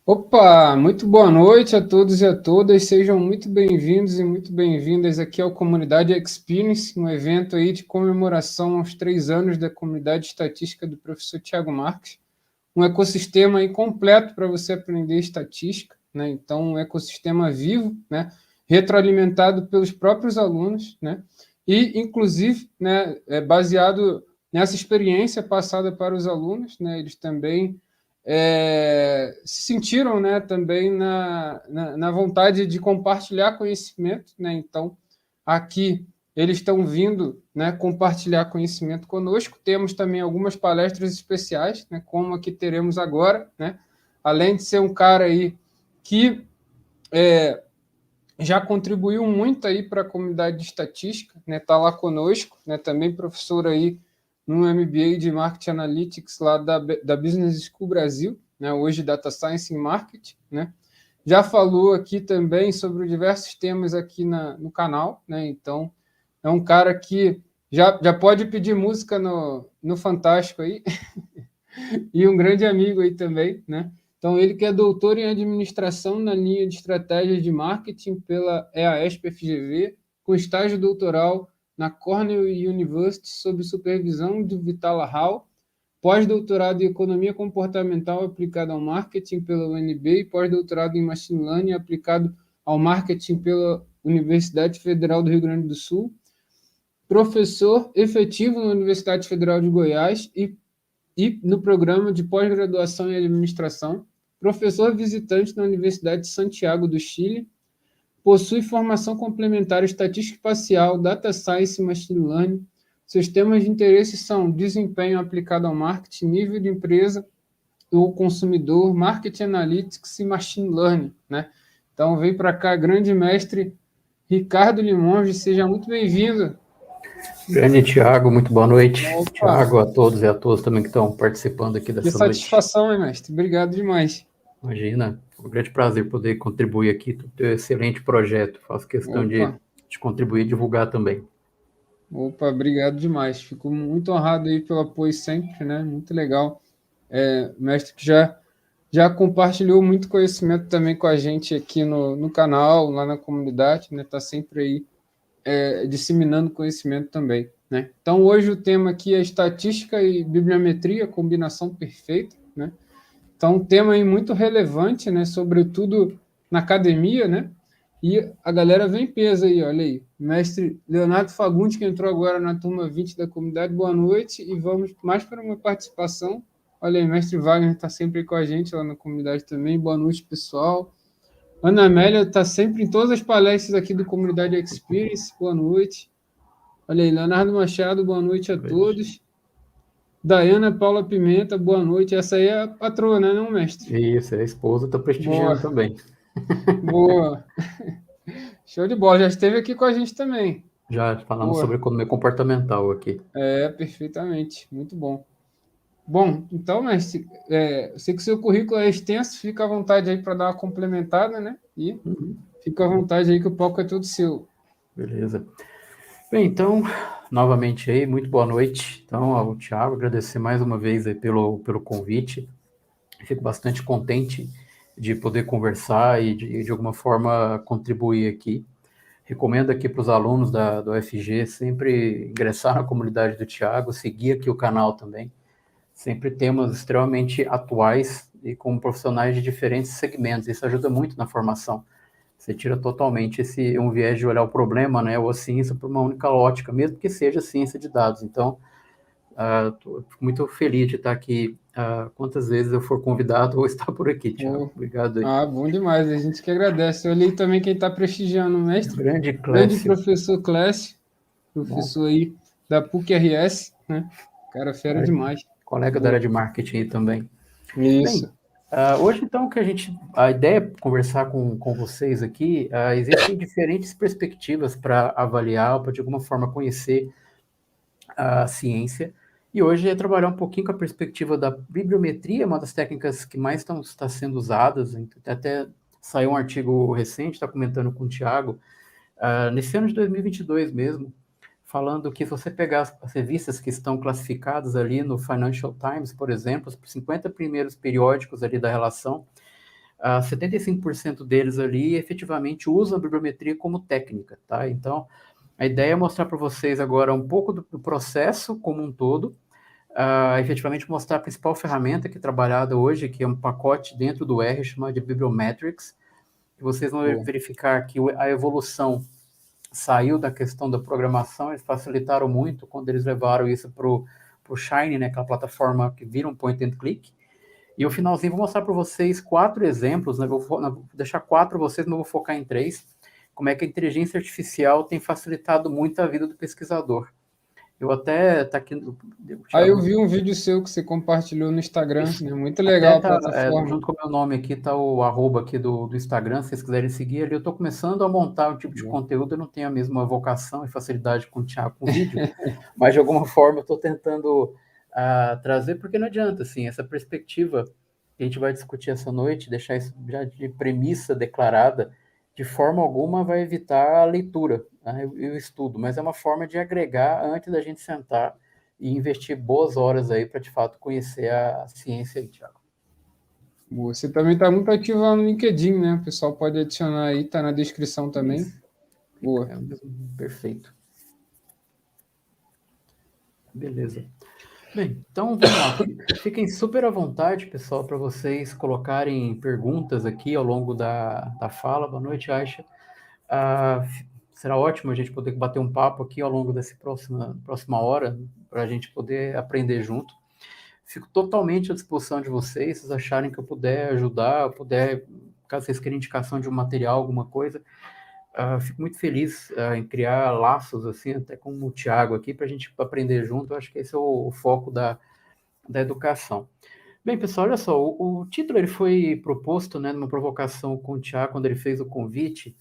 Opa, muito boa noite a todos e a todas. Sejam muito bem-vindos e muito bem-vindas aqui ao Comunidade Experience, um evento aí de comemoração aos 3 anos da Comunidade Estatística do professor Tiago Marques. Um ecossistema aí completo para você aprender estatística, né? Então, um ecossistema vivo, né? Retroalimentado pelos próprios alunos, né? E, inclusive, né, baseado nessa experiência passada para os alunos, né? Eles também se sentiram, né, também na vontade de compartilhar conhecimento, né? Então, aqui eles estão vindo, né, compartilhar conhecimento conosco. Temos também algumas palestras especiais, né, como a que teremos agora, né? Além de ser um cara aí que já contribuiu muito aí para a comunidade de estatística, né? Tá lá conosco, né? Também professor aí no MBA de Marketing Analytics lá da Business School Brasil, né? Hoje Data Science em Marketing, né? Já falou aqui também sobre diversos temas aqui no canal, né? Então é um cara que já pode pedir música no Fantástico aí, e um grande amigo aí também, né? Então, ele que é doutor em administração na linha de estratégias de marketing pela EASP-FGV, com estágio doutoral na Cornell University, sob supervisão de Vitala Hall, pós-doutorado em economia comportamental aplicada ao marketing pela UNB e pós-doutorado em machine learning aplicado ao marketing pela Universidade Federal do Rio Grande do Sul, professor efetivo na Universidade Federal de Goiás e no programa de pós-graduação em administração, professor visitante na Universidade de Santiago do Chile, possui formação complementar em estatística espacial, data science e machine learning. Seus temas de interesse são desempenho aplicado ao marketing, nível de empresa ou consumidor, marketing analytics e machine learning, né? Então, vem para cá, grande mestre Ricardo Limonge, seja muito bem-vindo. Grande Tiago, muito boa noite. Opa, Tiago, a todos e a todas também que estão participando aqui que dessa noite. satisfação, hein, mestre? Obrigado demais. Imagina, é um grande prazer poder contribuir aqui do teu excelente projeto. Faço questão Opa, de contribuir e divulgar também. Opa, obrigado demais. Fico muito honrado aí pelo apoio sempre, né? Muito legal. Mestre que já compartilhou muito conhecimento também com a gente aqui no canal, lá na comunidade, né? Está sempre aí disseminando conhecimento também, né? Então, hoje o tema aqui é estatística e bibliometria, combinação perfeita, né? Então, um tema aí muito relevante, né? Sobretudo na academia, né? E a galera vem em peso aí, olha aí. Mestre Leonardo Fagundes, que entrou agora na turma 20 da comunidade, boa noite. E vamos mais para uma participação. Olha aí, mestre Wagner está sempre aí com a gente lá na comunidade também. Boa noite, pessoal. Ana Amélia está sempre em todas as palestras aqui do Comunidade Experience. Boa noite. Olha aí, Leonardo Machado, boa noite a todos. Daiana Paula Pimenta, boa noite. Essa aí é a patroa, né, não, mestre? Isso, a esposa está prestigiando Boa, também. boa. Show de bola. Já esteve aqui com a gente também. Já falamos Boa. sobre economia comportamental aqui. Perfeitamente. Muito bom. Bom, então, mestre, eu sei que o seu currículo é extenso, fica à vontade aí para dar uma complementada, né? E fica à vontade aí que o palco é todo seu. Beleza. Bem, então, novamente aí, muito boa noite. Então, ao Tiago, agradecer mais uma vez aí pelo convite. Fico bastante contente de poder conversar e de alguma forma contribuir aqui. Recomendo aqui para os alunos da UFG sempre ingressar na comunidade do Tiago, seguir aqui o canal também. Sempre temas extremamente atuais e com profissionais de diferentes segmentos. Isso ajuda muito na formação. Você tira totalmente um viés de olhar o problema, né, ou a ciência por uma única ótica, mesmo que seja ciência de dados. Então, fico muito feliz de estar aqui. Quantas vezes eu for convidado, vou estar por aqui, Tiago. Oh, Obrigado aí. bom demais. A gente que agradece. Eu olhei também quem está prestigiando o mestre, Grande grande Clécio. professor Clécio, Bom, professor aí da PUC-RS, né? Cara, fera demais. colega da área Boa. de marketing aí também. Bem, Isso. hoje então a ideia é conversar com vocês aqui, existem diferentes perspectivas para avaliar, para de alguma forma conhecer a ciência, e hoje é trabalhar um pouquinho com a perspectiva da bibliometria, uma das técnicas que mais está sendo usadas, até saiu um artigo recente, está comentando com o Tiago, nesse ano de 2022 mesmo, falando que se você pegar as revistas que estão classificadas ali no Financial Times, por exemplo, os 50 primeiros periódicos ali da relação, 75% deles ali efetivamente usam a bibliometria como técnica, tá? Então, a ideia é mostrar para vocês agora um pouco do processo como um todo, efetivamente mostrar a principal ferramenta que é trabalhada hoje, que é um pacote dentro do R chamado de Bibliometrics, que vocês vão Boa. verificar que a evolução saiu da questão da programação, eles facilitaram muito quando eles levaram isso para o Shine, né, aquela plataforma que vira um point and click. E o finalzinho vou mostrar para vocês 4 exemplos, né, vou deixar 4 para vocês, mas vou focar em 3, como é que a inteligência artificial tem facilitado muito a vida do pesquisador. Eu até tá aqui. Aí eu vi um vídeo seu que você compartilhou no Instagram, Isso. né? Muito Até legal a tá, plataforma. junto com o meu nome aqui, tá o arroba aqui do Instagram, se vocês quiserem seguir ali. Eu estou começando a montar o tipo de conteúdo, eu não tenho a mesma vocação e facilidade com o Thiago com vídeo, mas de alguma forma eu estou tentando trazer, porque não adianta, assim, essa perspectiva que a gente vai discutir essa noite, deixar isso já de premissa declarada, de forma alguma vai evitar a leitura, né, e o estudo, mas é uma forma de agregar antes da gente sentar e investir boas horas aí para, de fato, conhecer a ciência aí, Thiago. Você também está muito ativo lá no LinkedIn, né? O pessoal pode adicionar aí, tá na descrição também. Isso. Boa. É mesmo, perfeito. Beleza. Bem, então vamos lá. Fiquem super à vontade, pessoal, para vocês colocarem perguntas aqui ao longo da fala. Boa noite, Aisha. Será ótimo a gente poder bater um papo aqui ao longo dessa próxima hora, para a gente poder aprender junto. Fico totalmente à disposição de vocês, se vocês acharem que eu puder ajudar, caso vocês queiram indicação de um material, alguma coisa, fico muito feliz em criar laços, assim, até com o Thiago aqui, para a gente aprender junto. Eu acho que esse é o foco da educação. Bem, pessoal, olha só, o título ele foi proposto, né, numa provocação com o Thiago, quando ele fez o convite,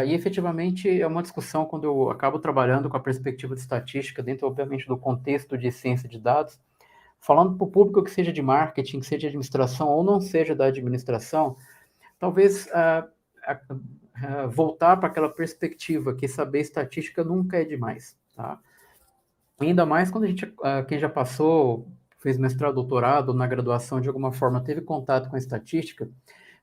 e efetivamente é uma discussão quando eu acabo trabalhando com a perspectiva de estatística, dentro, obviamente, do contexto de ciência de dados, falando para o público que seja de marketing, que seja de administração ou não seja da administração, talvez voltar para aquela perspectiva que saber estatística nunca é demais, tá? Ainda mais quando quem já passou, fez mestrado, doutorado, na graduação, de alguma forma teve contato com a estatística,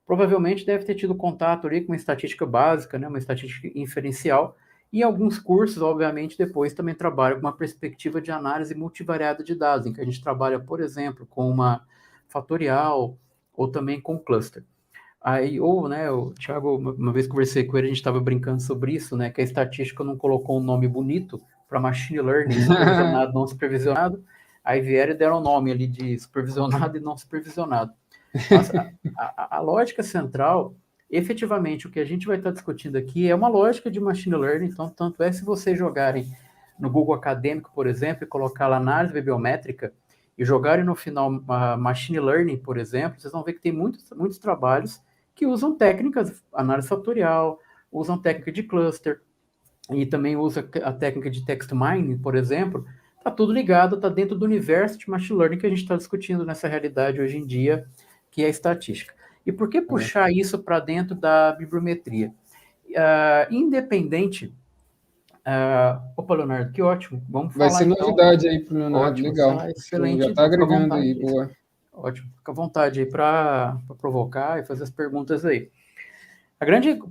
provavelmente deve ter tido contato ali com uma estatística básica, né, uma estatística inferencial, e alguns cursos, obviamente, depois também trabalham com uma perspectiva de análise multivariada de dados, em que a gente trabalha, por exemplo, com uma fatorial ou também com cluster. Aí, né, o Thiago, uma vez conversei com ele, a gente estava brincando sobre isso, né, que a estatística não colocou um nome bonito para machine learning, supervisionado, não supervisionado, aí vieram e deram o nome ali de supervisionado e não supervisionado. Mas a lógica central, efetivamente, o que a gente vai estar discutindo aqui é uma lógica de machine learning, então, tanto é se vocês jogarem no Google Acadêmico, por exemplo, e colocar lá análise bibliométrica, e jogarem no final machine learning, por exemplo, vocês vão ver que tem muitos trabalhos que usam técnicas, análise fatorial, usam técnica de cluster, e também usa a técnica de text mining, por exemplo. Está tudo ligado, está dentro do universo de machine learning que a gente está discutindo nessa realidade hoje em dia, que é a estatística. E por que puxar isso para dentro da bibliometria? Independente... opa, Leonardo, que ótimo. Vamos falar, vai ser então. Novidade aí para o Leonardo, Ótimo, legal. excelente. Já está Então, fica à agregando vontade. aí, boa. Ótimo, fica à vontade aí para provocar e fazer as perguntas aí.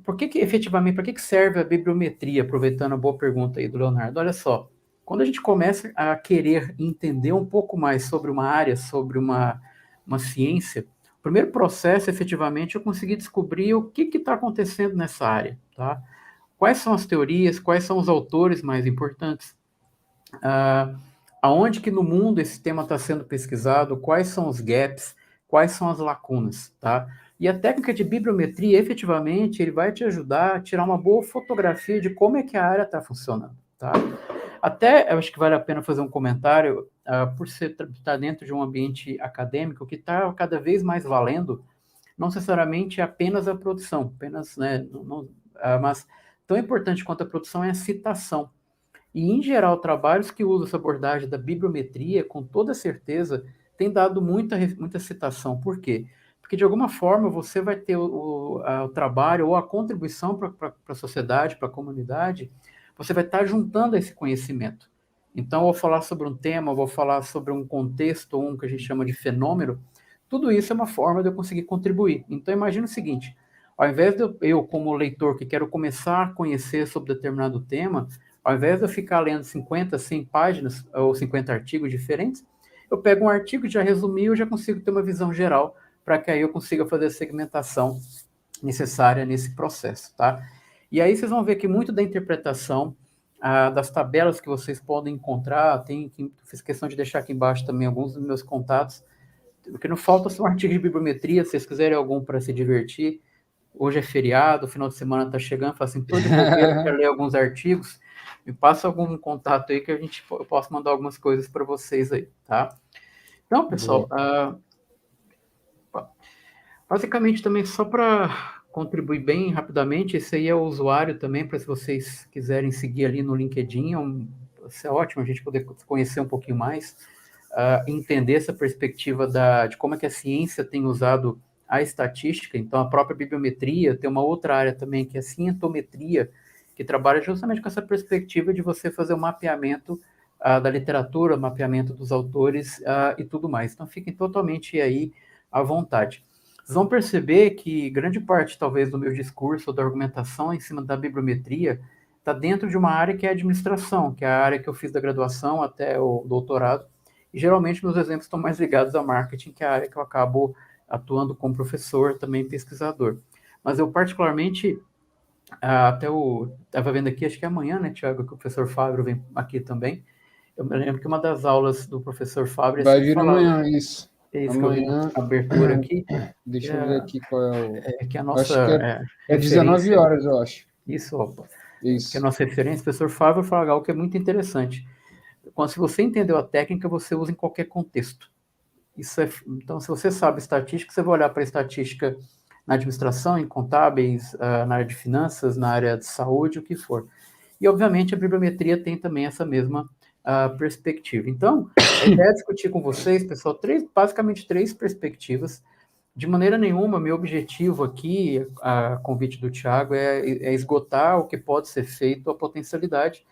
Por que efetivamente, para que serve a bibliometria? Aproveitando a boa pergunta aí do Leonardo. Olha só, quando a gente começa a querer entender um pouco mais sobre uma área, sobre uma ciência, o primeiro processo, efetivamente, é eu conseguir descobrir o que está acontecendo nessa área, tá? Quais são as teorias, quais são os autores mais importantes, aonde que no mundo esse tema está sendo pesquisado, quais são os gaps, quais são as lacunas, tá? E a técnica de bibliometria, efetivamente, ele vai te ajudar a tirar uma boa fotografia de como é que a área está funcionando, tá? Até, eu acho que vale a pena fazer um comentário, por estar dentro de um ambiente acadêmico que está cada vez mais valendo, não necessariamente apenas a produção, né, mas tão importante quanto a produção é a citação. E, em geral, trabalhos que usam essa abordagem da bibliometria, com toda certeza, tem dado muita citação. Por quê? Porque, de alguma forma, você vai ter o trabalho ou a contribuição para a sociedade, para a comunidade, você vai estar juntando esse conhecimento. Então, eu vou falar sobre um tema, eu vou falar sobre um contexto, que a gente chama de fenômeno, Tudo isso é uma forma de eu conseguir contribuir. Então, imagina o seguinte, ao invés de eu, como leitor, que quero começar a conhecer sobre determinado tema, ao invés de eu ficar lendo 50, 100 páginas ou 50 artigos diferentes, eu pego um artigo, já resumi, eu já consigo ter uma visão geral para que aí eu consiga fazer a segmentação necessária nesse processo, tá? E aí vocês vão ver que muito da interpretação das tabelas que vocês podem encontrar, fiz questão de deixar aqui embaixo também alguns dos meus contatos, porque não falta só um artigo de bibliometria, se vocês quiserem algum para se divertir. Hoje é feriado, o final de semana está chegando, fala assim, tô de bobeira, quero ler alguns artigos, me passa algum contato aí que eu posso mandar algumas coisas para vocês aí, tá? Então, pessoal, basicamente também só para contribuir bem rapidamente, esse aí é o usuário também, para se vocês quiserem seguir ali no LinkedIn, vai ser ótimo a gente poder conhecer um pouquinho mais, entender essa perspectiva de como é que a ciência tem usado a estatística. Então, a própria bibliometria, tem uma outra área também, que é a cientometria, que trabalha justamente com essa perspectiva de você fazer um mapeamento da literatura, mapeamento dos autores e tudo mais. Então, fiquem totalmente aí à vontade. Vocês vão perceber que grande parte, talvez, do meu discurso ou da argumentação em cima da bibliometria está dentro de uma área que é a administração, que é a área que eu fiz da graduação até o doutorado, e geralmente meus exemplos estão mais ligados a marketing, que é a área que eu acabo atuando como professor, também pesquisador. Mas eu particularmente, estava vendo aqui, acho que é amanhã, né, Tiago, que o professor Fábio vem aqui também. Eu me lembro que uma das aulas do professor Fábio Vai vir amanhã, isso. É isso amanhã, que eu vi na abertura aqui. Deixa eu ver aqui qual é o... Que a acho que nossa é 19 horas, eu acho. Isso, opa. Isso. Que a nossa referência, o professor Fábio fala algo que é muito interessante. Quando, se você entendeu a técnica, você usa em qualquer contexto. Então, se você sabe estatística, você vai olhar para a estatística na administração, em contábeis, na área de finanças, na área de saúde, o que for. E, obviamente, a bibliometria tem também essa mesma perspectiva. Então, a ideia é discutir com vocês, pessoal, basicamente três perspectivas. De maneira nenhuma, meu objetivo aqui, a convite do Tiago, é esgotar o que pode ser feito, a potencialidade,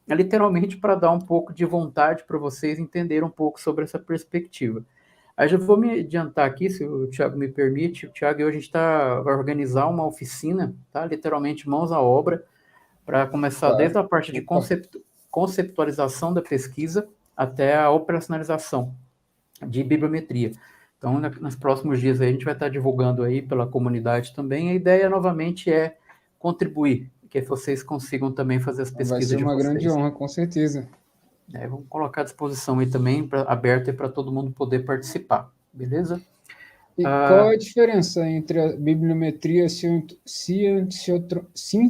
literalmente para dar um pouco de vontade para vocês entenderem um pouco sobre essa perspectiva. Aí já vou me adiantar aqui, se o Tiago me permite. O Tiago e eu, a gente vai organizar uma oficina, tá? Literalmente mãos à obra, para começar claro. Desde a parte de conceptualização da pesquisa até a operacionalização de bibliometria. Então, nos próximos dias aí, a gente vai estar divulgando aí pela comunidade também. A ideia, novamente, é contribuir, que vocês consigam também fazer as pesquisas de vocês. Vai ser uma grande honra, com certeza. Vamos colocar à disposição aí também, aberta para todo mundo poder participar, beleza? E qual a diferença entre a bibliometria e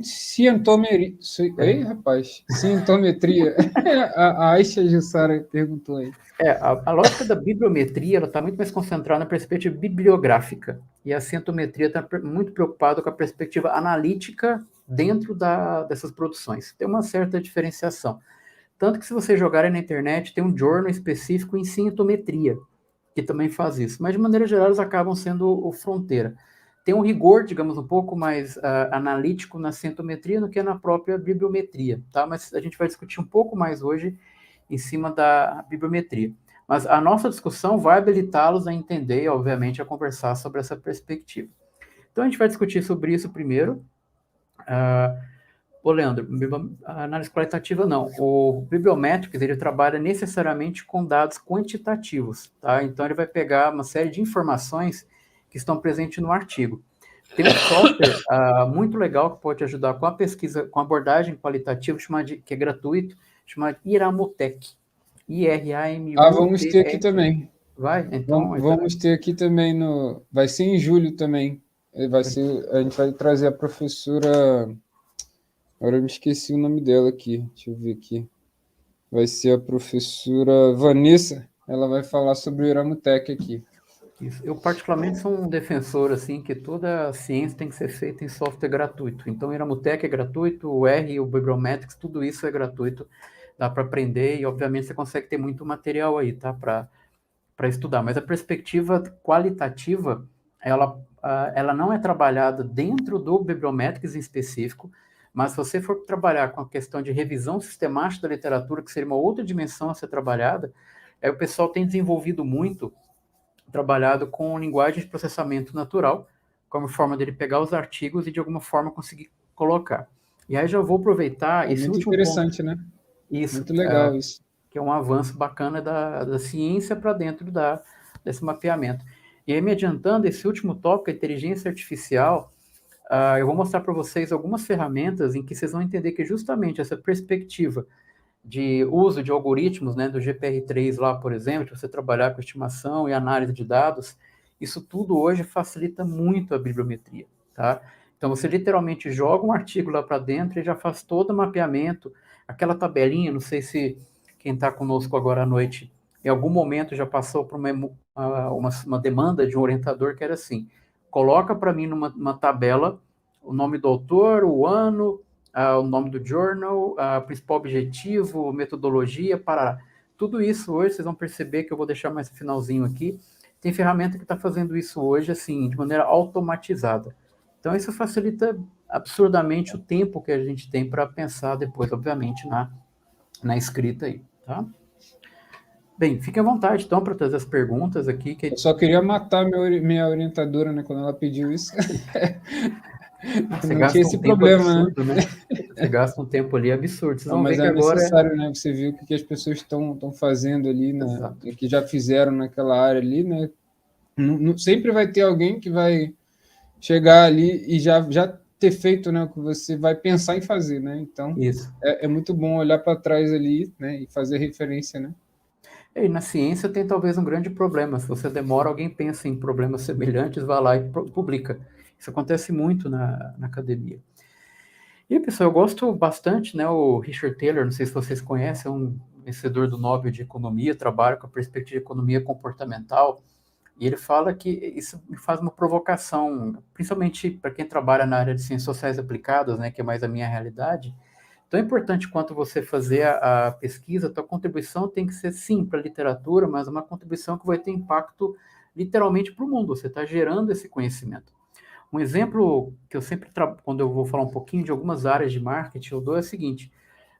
cientometria? Ei, rapaz, cientometria. A Aisha Jussara perguntou aí. A lógica da bibliometria está muito mais concentrada na perspectiva bibliográfica, e a cientometria está muito preocupada com a perspectiva analítica dentro dessas produções. Tem uma certa diferenciação. Tanto que se vocês jogarem na internet, tem um journal específico em cientometria, que também faz isso. Mas, de maneira geral, eles acabam sendo o fronteira. Tem um rigor, digamos, um pouco mais analítico na cientometria do que na própria bibliometria, tá? Mas a gente vai discutir um pouco mais hoje em cima da bibliometria. Mas a nossa discussão vai habilitá-los a entender e, obviamente, a conversar sobre essa perspectiva. Então, a gente vai discutir sobre isso primeiro. Leandro, a análise qualitativa não. O Bibliometrics, ele trabalha necessariamente com dados quantitativos, tá? Então, ele vai pegar uma série de informações que estão presentes no artigo. Tem um software muito legal que pode ajudar com a pesquisa, com abordagem qualitativa, que é gratuito, chamado Iramotec. IRAMUTEC. Vamos ter aqui também. Vai? Então, vamos ter aqui também vai ser em julho também. A gente vai trazer a professora... Agora eu me esqueci o nome dela aqui. Deixa eu ver aqui. Vai ser a professora Vanessa. Ela vai falar sobre o Iramutec aqui. Isso. Eu, particularmente, sou um defensor, assim, que toda a ciência tem que ser feita em software gratuito. Então, o Iramutec é gratuito, o R, o Bibliometrics, tudo isso é gratuito. Dá para aprender e, obviamente, você consegue ter muito material aí, tá? Para estudar. Mas a perspectiva qualitativa, ela não é trabalhada dentro do Bibliometrics em específico, mas se você for trabalhar com a questão de revisão sistemática da literatura, que seria uma outra dimensão a ser trabalhada, o pessoal tem desenvolvido muito trabalhado com linguagem de processamento natural, como forma dele pegar os artigos e de alguma forma conseguir colocar. E aí já vou aproveitar É esse muito último ponto, interessante, né? isso, Muito legal isso. que é um avanço bacana da ciência para dentro desse mapeamento. E aí, me adiantando, esse último tópico, a inteligência artificial, eu vou mostrar para vocês algumas ferramentas em que vocês vão entender que justamente essa perspectiva de uso de algoritmos, né, do GPR3 lá, por exemplo, de você trabalhar com estimação e análise de dados, isso tudo hoje facilita muito a bibliometria, tá? Então, você literalmente joga um artigo lá para dentro e já faz todo o mapeamento, aquela tabelinha, não sei se quem está conosco agora à noite, em algum momento já passou por uma demanda de um orientador que era assim, coloca para mim numa tabela o nome do autor, o ano, o nome do journal, o principal objetivo, metodologia, para tudo isso hoje, vocês vão perceber que eu vou deixar mais no finalzinho aqui, tem ferramenta que está fazendo isso hoje, assim, de maneira automatizada. Então, isso facilita absurdamente o tempo que a gente tem para pensar depois, obviamente, na escrita aí, tá? Bem, fique à vontade, então, para trazer as perguntas aqui. Eu só queria matar minha orientadora, né, quando ela pediu isso. Você Não tinha gasta um esse tempo problema, né? absurdo, né? Você gasta um tempo ali absurdo. Vocês Não, vão ver mas que é agora... necessário, né? Você viu o que as pessoas estão fazendo ali, Exato. que já fizeram naquela área ali, né? Sempre vai ter alguém que vai chegar ali e já ter feito, né, o que você vai pensar em fazer, né? Então, Isso. é muito bom olhar para trás ali, né, e fazer referência, né? E na ciência tem talvez um grande problema. Se você demora, alguém pensa em problemas semelhantes, vai lá e publica. Isso acontece muito na academia. E, pessoal, eu gosto bastante, né? O Richard Taylor, não sei se vocês conhecem, é um vencedor do Nobel de Economia, trabalha com a perspectiva de economia comportamental. E ele fala que isso me faz uma provocação, principalmente para quem trabalha na área de ciências sociais aplicadas, né, que é mais a minha realidade. Tão importante quanto você fazer a pesquisa, tua contribuição tem que ser, sim, para a literatura, mas uma contribuição que vai ter impacto literalmente para o mundo. Você está gerando esse conhecimento. Um exemplo que eu sempre, quando eu vou falar um pouquinho de algumas áreas de marketing, eu dou é o seguinte: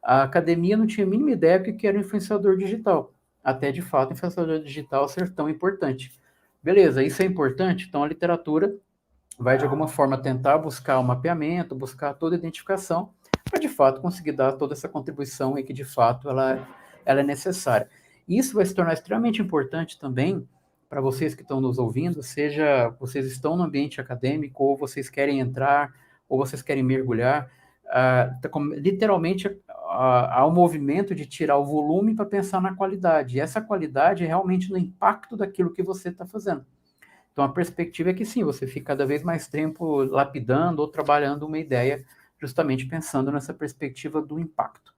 a academia não tinha a mínima ideia do que era um influenciador digital, até de fato o influenciador digital ser tão importante. Beleza, isso é importante? Então a literatura vai de alguma forma tentar buscar o mapeamento, buscar toda a identificação, para de fato conseguir dar toda essa contribuição e que de fato ela é necessária. E isso vai se tornar extremamente importante também para vocês que estão nos ouvindo, seja vocês estão no ambiente acadêmico, ou vocês querem entrar, ou vocês querem mergulhar. Literalmente há um movimento de tirar o volume para pensar na qualidade. E essa qualidade é realmente no impacto daquilo que você está fazendo. Então, a perspectiva é que sim, você fica cada vez mais tempo lapidando ou trabalhando uma ideia, justamente pensando nessa perspectiva do impacto.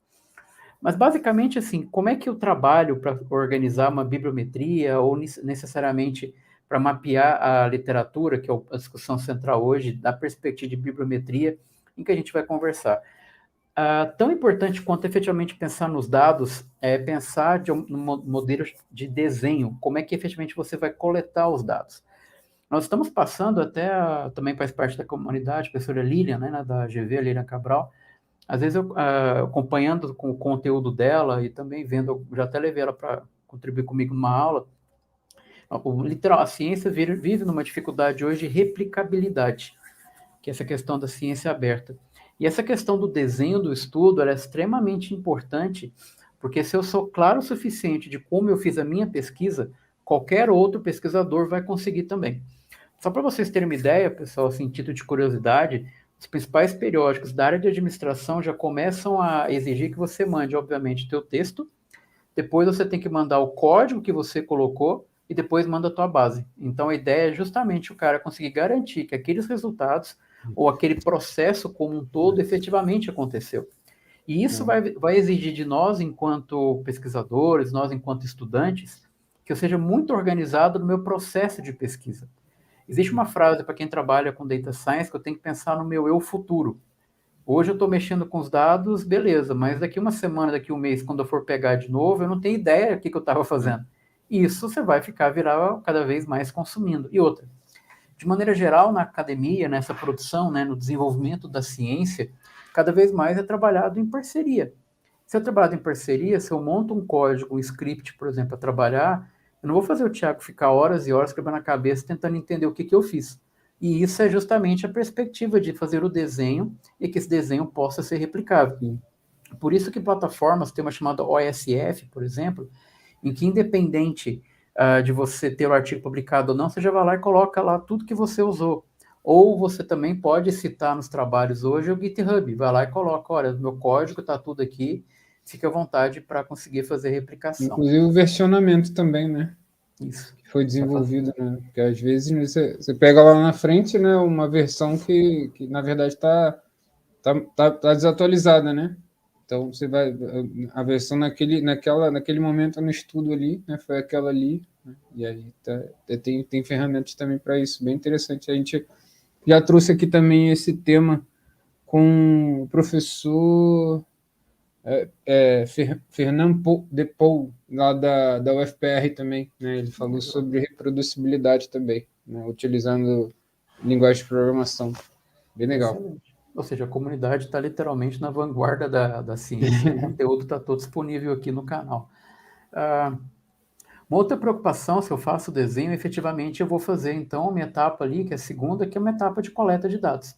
Mas, basicamente, assim, como é que eu trabalho para organizar uma bibliometria ou necessariamente para mapear a literatura, que é a discussão central hoje, da perspectiva de bibliometria, em que a gente vai conversar? Tão importante quanto efetivamente pensar nos dados é pensar no modelo de desenho, como é que efetivamente você vai coletar os dados. Nós estamos passando até, também faz parte da comunidade, a professora Lilian, né, da GV, Lilian Cabral, às vezes eu, acompanhando com o conteúdo dela e também vendo, já até levei ela para contribuir comigo numa aula, a ciência vive numa dificuldade hoje de replicabilidade, que é essa questão da ciência aberta. E essa questão do desenho do estudo, ela é extremamente importante, porque se eu sou claro o suficiente de como eu fiz a minha pesquisa, qualquer outro pesquisador vai conseguir também. Só para vocês terem uma ideia, pessoal, assim, título de curiosidade, os principais periódicos da área de administração já começam a exigir que você mande, obviamente, teu texto, depois você tem que mandar o código que você colocou e depois manda a tua base. Então, a ideia é justamente o cara conseguir garantir que aqueles resultados ou aquele processo como um todo efetivamente aconteceu. E isso vai exigir de nós, enquanto pesquisadores, nós, enquanto estudantes, que eu seja muito organizado no meu processo de pesquisa. Existe uma frase para quem trabalha com data science que eu tenho que pensar no meu eu futuro. Hoje eu estou mexendo com os dados, beleza, mas daqui uma semana, daqui um mês, quando eu for pegar de novo, eu não tenho ideia do que eu estava fazendo. Isso você vai virar cada vez mais consumindo. E outra, de maneira geral, na academia, nessa produção, né, no desenvolvimento da ciência, cada vez mais é trabalhado em parceria. Se eu trabalho em parceria, se eu monto um código, um script, por exemplo, para trabalhar, Eu não vou fazer o Thiago ficar horas e horas quebrando a cabeça tentando entender o que eu fiz. E isso é justamente a perspectiva de fazer o desenho e que esse desenho possa ser replicável. Por isso que plataformas tem uma chamada OSF, por exemplo, em que independente de você ter o artigo publicado ou não, você já vai lá e coloca lá tudo que você usou. Ou você também pode citar nos trabalhos hoje o GitHub, vai lá e coloca, olha, meu código está tudo aqui, fique à vontade para conseguir fazer replicação. Inclusive o versionamento também, né? Isso. Que foi desenvolvido, né? Porque às vezes você pega lá na frente, né, uma versão que na verdade tá desatualizada, né? Então você vai a versão naquele momento no estudo ali, né, foi aquela ali, né? E aí tem ferramentas também para isso, bem interessante. A gente já trouxe aqui também esse tema com o professor Fernando de Paul, lá da UFPR também, né? Ele falou sobre reproducibilidade também, né? Utilizando linguagem de programação. Bem legal. Excelente. Ou seja, a comunidade está literalmente na vanguarda da ciência, o conteúdo está todo disponível aqui no canal. Uma outra preocupação, se eu faço o desenho, efetivamente eu vou fazer então uma etapa ali, que é a segunda, que é uma etapa de coleta de dados.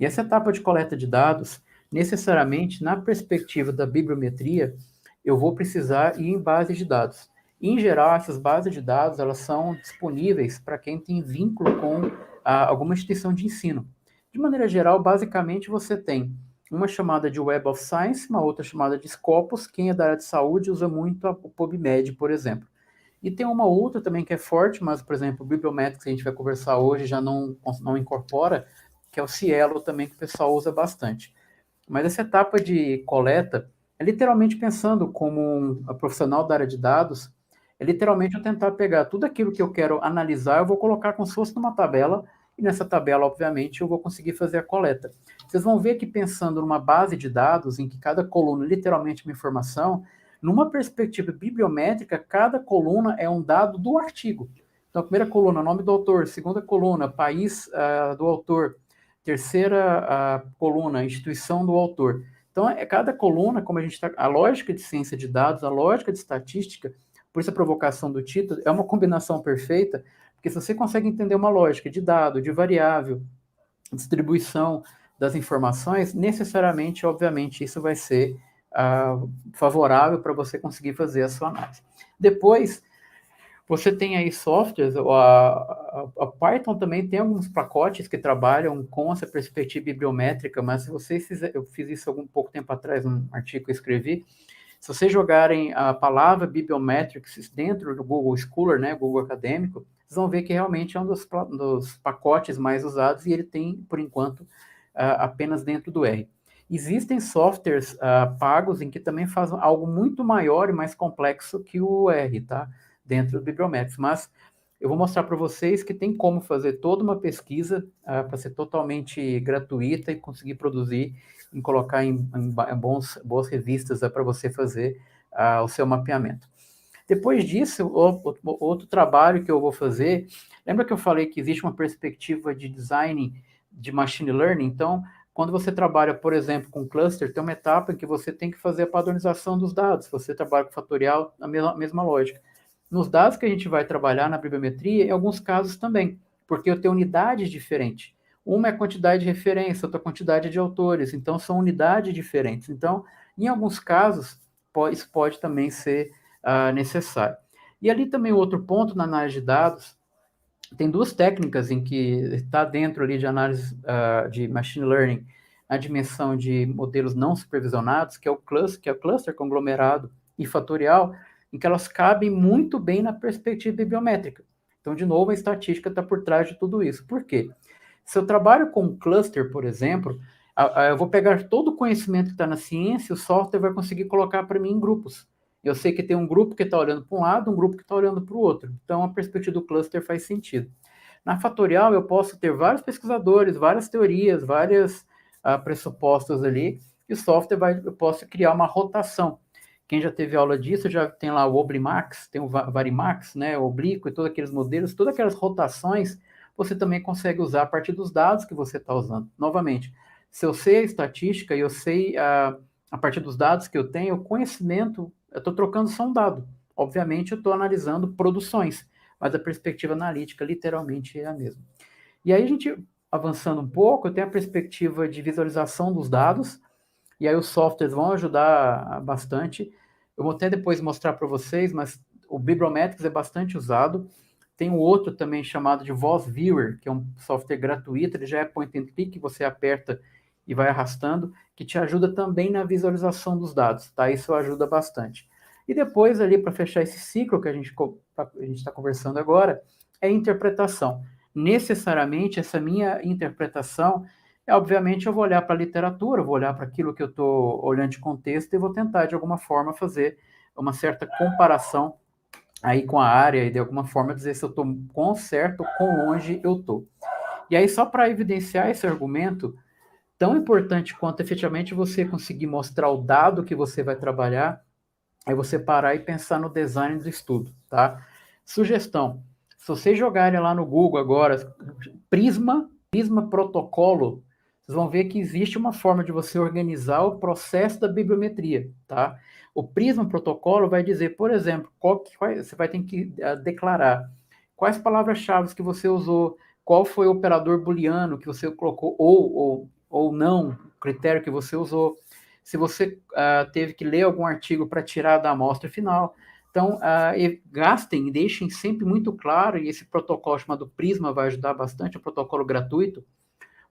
E essa etapa de coleta de dados, necessariamente, na perspectiva da bibliometria, eu vou precisar ir em base de dados. Em geral, essas bases de dados elas são disponíveis para quem tem vínculo com alguma instituição de ensino. De maneira geral, basicamente, você tem uma chamada de Web of Science, uma outra chamada de Scopus. Quem é da área de saúde usa muito o PubMed, por exemplo. E tem uma outra também que é forte, mas, por exemplo, o Bibliometrics, que a gente vai conversar hoje, já não incorpora, que é o Cielo também, que o pessoal usa bastante. Mas essa etapa de coleta é literalmente pensando como um profissional da área de dados, é literalmente eu tentar pegar tudo aquilo que eu quero analisar, eu vou colocar como se fosse numa tabela, e nessa tabela, obviamente, eu vou conseguir fazer a coleta. Vocês vão ver que pensando numa base de dados, em que cada coluna é literalmente uma informação, numa perspectiva bibliométrica, cada coluna é um dado do artigo. Então, a primeira coluna, nome do autor, segunda coluna, país do autor, terceira coluna, instituição do autor. Então, cada coluna, como a gente está. A lógica de ciência de dados, a lógica de estatística, por isso a provocação do título, é uma combinação perfeita, porque se você consegue entender uma lógica de dado, de variável, distribuição das informações, necessariamente, obviamente, isso vai ser favorável para você conseguir fazer a sua análise. Depois, você tem aí softwares, a Python também tem alguns pacotes que trabalham com essa perspectiva bibliométrica, mas se vocês eu fiz isso algum pouco tempo atrás, num artigo que eu escrevi, se vocês jogarem a palavra bibliometrics dentro do Google Scholar, né, Google Acadêmico, vocês vão ver que realmente é um dos pacotes mais usados e ele tem, por enquanto, apenas dentro do R. Existem softwares pagos em que também fazem algo muito maior e mais complexo que o R, tá? Dentro do Bibliometrics, mas eu vou mostrar para vocês que tem como fazer toda uma pesquisa para ser totalmente gratuita e conseguir produzir e colocar em boas revistas para você fazer o seu mapeamento. Depois disso, outro trabalho que eu vou fazer, lembra que eu falei que existe uma perspectiva de design de machine learning? Então, quando você trabalha, por exemplo, com cluster, tem uma etapa em que você tem que fazer a padronização dos dados. Você trabalha com fatorial, a mesma lógica. Nos dados que a gente vai trabalhar na bibliometria, em alguns casos também, porque eu tenho unidades diferentes. Uma é a quantidade de referência, outra a quantidade de autores, então são unidades diferentes. Então, em alguns casos, isso pode também ser necessário. E ali também outro ponto na análise de dados, tem duas técnicas em que está dentro ali de análise de machine learning, a dimensão de modelos não supervisionados, que é o cluster conglomerado e fatorial, em que elas cabem muito bem na perspectiva bibliométrica. Então, de novo, a estatística está por trás de tudo isso. Por quê? Se eu trabalho com um cluster, por exemplo, eu vou pegar todo o conhecimento que está na ciência, o software vai conseguir colocar para mim em grupos. Eu sei que tem um grupo que está olhando para um lado, um grupo que está olhando para o outro. Então, a perspectiva do cluster faz sentido. Na fatorial, eu posso ter vários pesquisadores, várias teorias, vários pressupostos ali, e o software eu posso criar uma rotação. Quem já teve aula disso, já tem lá o Oblimax, tem o Varimax, né, o Oblíquo e todos aqueles modelos, todas aquelas rotações, você também consegue usar a partir dos dados que você está usando. Novamente, se eu sei a estatística e eu sei a partir dos dados que eu tenho, o conhecimento, eu estou trocando só um dado. obviamente eu estou analisando produções, mas a perspectiva analítica literalmente é a mesma. E aí a gente, avançando um pouco, eu tenho a perspectiva de visualização dos dados, e aí os softwares vão ajudar bastante. Eu vou até depois mostrar para vocês, mas o Bibliometrics é bastante usado. Tem um outro também chamado de Voice Viewer, que é um software gratuito, ele já é point and click, você aperta e vai arrastando, que te ajuda também na visualização dos dados, tá? Isso ajuda bastante. E depois ali, para fechar esse ciclo que a gente está conversando agora, é interpretação. Necessariamente, essa minha interpretação obviamente, eu vou olhar para a literatura, vou olhar para aquilo que eu estou olhando de contexto e vou tentar, de alguma forma, fazer uma certa comparação aí com a área e, de alguma forma, dizer se eu estou com certo ou com longe eu estou. E aí, só para evidenciar esse argumento, tão importante quanto efetivamente você conseguir mostrar o dado que você vai trabalhar, é você parar e pensar no design do estudo, tá? Sugestão, se vocês jogarem lá no Google agora, Prisma protocolo, vocês vão ver que existe uma forma de você organizar o processo da bibliometria, tá? O Prisma protocolo vai dizer, por exemplo, você vai ter que declarar quais palavras-chave que você usou, qual foi o operador booleano que você colocou, ou não, critério que você usou, se você teve que ler algum artigo para tirar da amostra final. Então, gastem e deixem sempre muito claro, e esse protocolo chamado Prisma vai ajudar bastante, é um protocolo gratuito.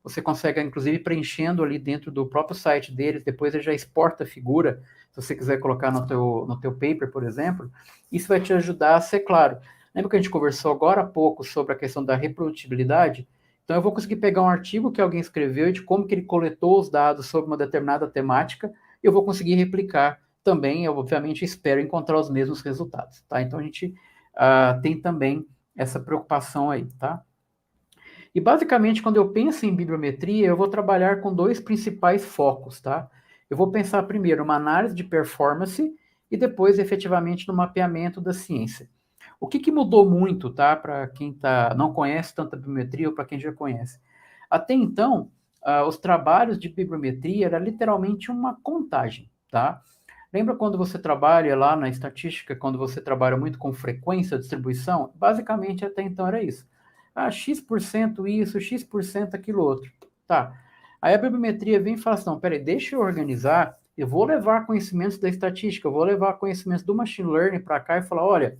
Você consegue, inclusive, preenchendo ali dentro do próprio site deles, depois ele já exporta a figura, se você quiser colocar no teu paper, por exemplo. Isso vai te ajudar a ser claro. Lembra que a gente conversou agora há pouco sobre a questão da reprodutibilidade? Então, eu vou conseguir pegar um artigo que alguém escreveu e de como que ele coletou os dados sobre uma determinada temática, e eu vou conseguir replicar também, eu obviamente espero encontrar os mesmos resultados, tá? Então, a gente tem também essa preocupação aí, tá? E, basicamente, quando eu penso em bibliometria, eu vou trabalhar com dois principais focos, tá? Eu vou pensar primeiro uma análise de performance e depois, efetivamente, no mapeamento da ciência. O que mudou muito, tá? Para quem não conhece tanta bibliometria ou para quem já conhece. Até então, os trabalhos de bibliometria era literalmente uma contagem, tá? Lembra quando você trabalha lá na estatística, quando você trabalha muito com frequência de distribuição? Basicamente, até então era isso. X% isso, X% aquilo outro. Tá. Aí a bibliometria vem e fala assim, não, peraí, deixa eu organizar, eu vou levar conhecimentos da estatística, eu vou levar conhecimentos do machine learning para cá e falar, olha,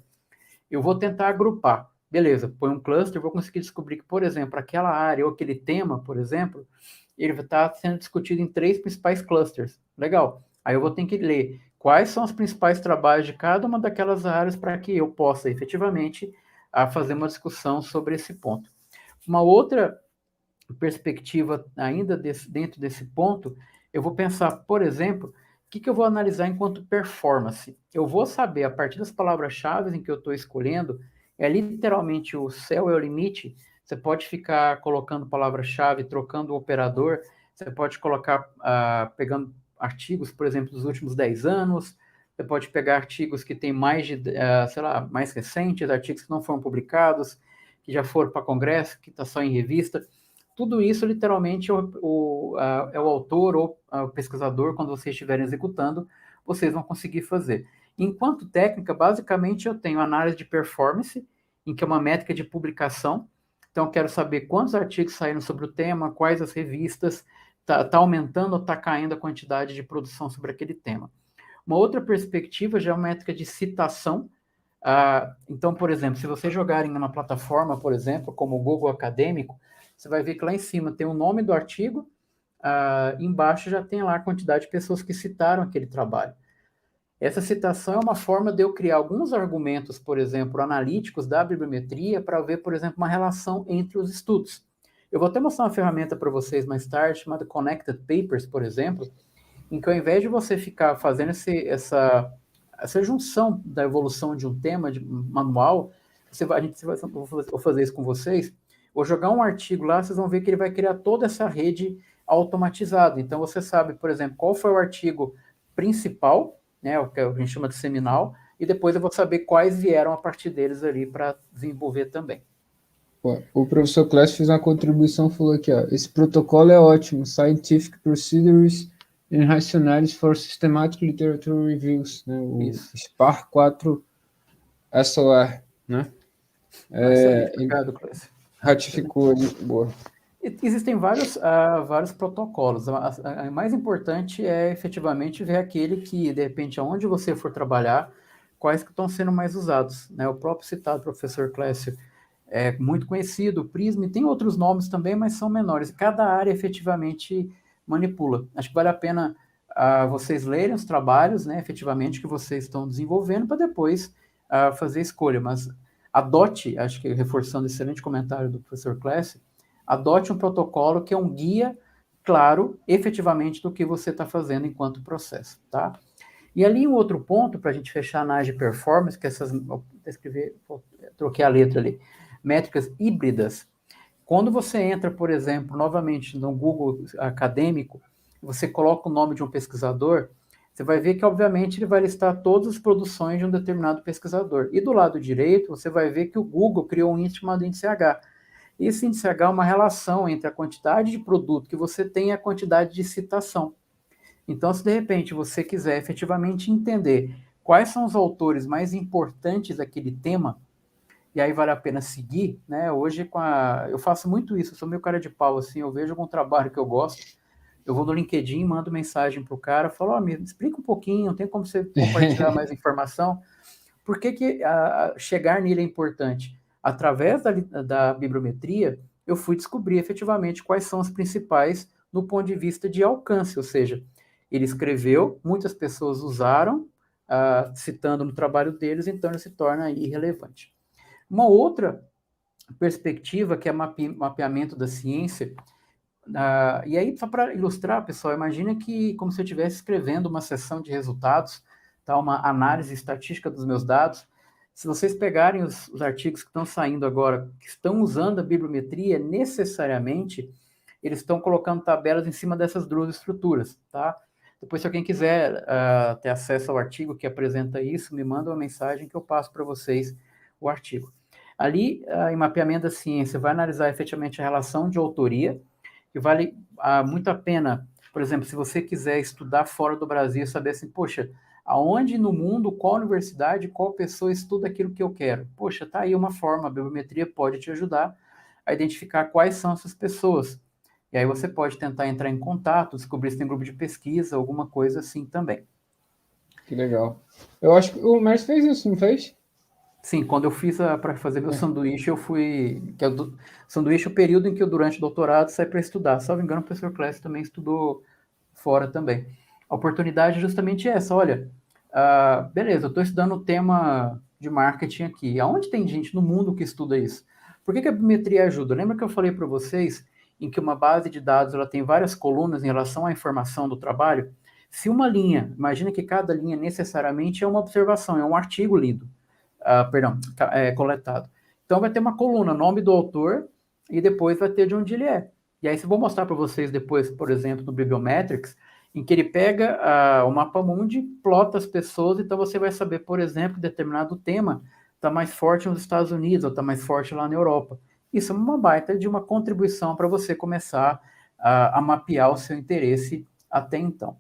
eu vou tentar agrupar. Beleza, põe um cluster, eu vou conseguir descobrir que, por exemplo, aquela área ou aquele tema, por exemplo, ele está sendo discutido em 3 principais clusters. Legal. Aí eu vou ter que ler quais são os principais trabalhos de cada uma daquelas áreas para que eu possa efetivamente fazer uma discussão sobre esse ponto. Uma outra perspectiva ainda dentro desse ponto, eu vou pensar, por exemplo, o que eu vou analisar enquanto performance. Eu vou saber, a partir das palavras-chave em que eu estou escolhendo, é literalmente o céu é o limite. Você pode ficar colocando palavra-chave, trocando o operador, você pode colocar, pegando artigos, por exemplo, dos últimos 10 anos, você pode pegar artigos que têm mais de, sei lá, mais recentes, artigos que não foram publicados, que já foram para congresso, que está só em revista. Tudo isso, literalmente, é o autor ou o pesquisador, quando vocês estiverem executando, vocês vão conseguir fazer. Enquanto técnica, basicamente, eu tenho análise de performance, em que é uma métrica de publicação. Então, eu quero saber quantos artigos saíram sobre o tema, quais as revistas, está aumentando ou está caindo a quantidade de produção sobre aquele tema. Uma outra perspectiva já é uma métrica de citação. Então, por exemplo, se vocês jogarem numa plataforma, por exemplo, como o Google Acadêmico, você vai ver que lá em cima tem o nome do artigo, embaixo já tem lá a quantidade de pessoas que citaram aquele trabalho. Essa citação é uma forma de eu criar alguns argumentos, por exemplo, analíticos da bibliometria para ver, por exemplo, uma relação entre os estudos. Eu vou até mostrar uma ferramenta para vocês mais tarde, chamada Connected Papers, por exemplo, em que ao invés de você ficar fazendo essa junção da evolução de um tema de manual, vou fazer isso com vocês, vou jogar um artigo lá, vocês vão ver que ele vai criar toda essa rede automatizada. Então, você sabe, por exemplo, qual foi o artigo principal, né, o que a gente chama de seminal, e depois eu vou saber quais vieram a partir deles ali para desenvolver também. O professor Clash fez uma contribuição, falou aqui, ó, esse protocolo é ótimo, Scientific Procedures and Rationales for Systematic Literature Reviews, né, o SPAR 4 SOR, né? Excelente, obrigado, Clécio. Ratificou ali, boa. Existem vários protocolos. A mais importante é efetivamente ver aquele que, de repente, aonde você for trabalhar, quais que estão sendo mais usados, né? O próprio citado professor Clécio é muito conhecido, o Prisma, e tem outros nomes também, mas são menores. Cada área efetivamente manipula. Acho que vale a pena vocês lerem os trabalhos, né, efetivamente, que vocês estão desenvolvendo, para depois fazer a escolha. Mas adote, acho que reforçando o excelente comentário do professor Clécio, adote um protocolo que é um guia claro, efetivamente, do que você está fazendo enquanto processo, tá? E ali um outro ponto, para a gente fechar a análise de performance, que troquei a letra ali, métricas híbridas. Quando você entra, por exemplo, novamente no Google acadêmico, você coloca o nome de um pesquisador, você vai ver que, obviamente, ele vai listar todas as produções de um determinado pesquisador. E do lado direito, você vai ver que o Google criou um índice chamado índice H. Esse índice H é uma relação entre a quantidade de produto que você tem e a quantidade de citação. Então, se de repente você quiser efetivamente entender quais são os autores mais importantes daquele tema, e aí vale a pena seguir, né? Hoje eu faço muito isso, eu sou meio cara de pau, assim, eu vejo algum trabalho que eu gosto, eu vou no LinkedIn, mando mensagem pro cara, falo, me explica um pouquinho, tem como você compartilhar mais informação? Por que chegar nele é importante? Através da bibliometria, eu fui descobrir efetivamente quais são os principais no ponto de vista de alcance, ou seja, ele escreveu, muitas pessoas usaram, citando no trabalho deles, então ele se torna irrelevante. Uma outra perspectiva, que é mapeamento da ciência, e aí, só para ilustrar, pessoal, imagina que como se eu estivesse escrevendo uma sessão de resultados, tá, uma análise estatística dos meus dados. Se vocês pegarem os artigos que estão saindo agora, que estão usando a bibliometria, necessariamente, eles estão colocando tabelas em cima dessas duas estruturas, tá? Depois, se alguém quiser ter acesso ao artigo que apresenta isso, me manda uma mensagem que eu passo para vocês o artigo. Ali, em mapeamento da ciência, vai analisar efetivamente a relação de autoria, que vale muito a pena, por exemplo, se você quiser estudar fora do Brasil, saber assim, poxa, aonde no mundo, qual universidade, qual pessoa estuda aquilo que eu quero? Poxa, tá aí uma forma, a bibliometria pode te ajudar a identificar quais são essas pessoas. E aí você pode tentar entrar em contato, descobrir se tem grupo de pesquisa, alguma coisa assim também. Que legal. Eu acho que o Márcio fez isso, não fez? Sim, quando eu fiz para fazer meu sanduíche, eu fui. Sanduíche é o período em que eu, durante o doutorado, saí para estudar. Salvo engano, o professor Clécio também estudou fora também. A oportunidade é justamente essa: olha, beleza, eu estou estudando o tema de marketing aqui. Aonde tem gente no mundo que estuda isso? Por que a bibliometria ajuda? Lembra que eu falei para vocês em que uma base de dados ela tem várias colunas em relação à informação do trabalho? Se uma linha, imagina que cada linha necessariamente é uma observação, é um artigo lido. Coletado. Então vai ter uma coluna, nome do autor, e depois vai ter de onde ele é. E aí, se eu vou mostrar para vocês depois, por exemplo, no Bibliometrics, em que ele pega o mapa mundi, plota as pessoas, então você vai saber, por exemplo, que determinado tema está mais forte nos Estados Unidos, ou está mais forte lá na Europa. Isso é uma baita de uma contribuição para você começar a mapear o seu interesse até então.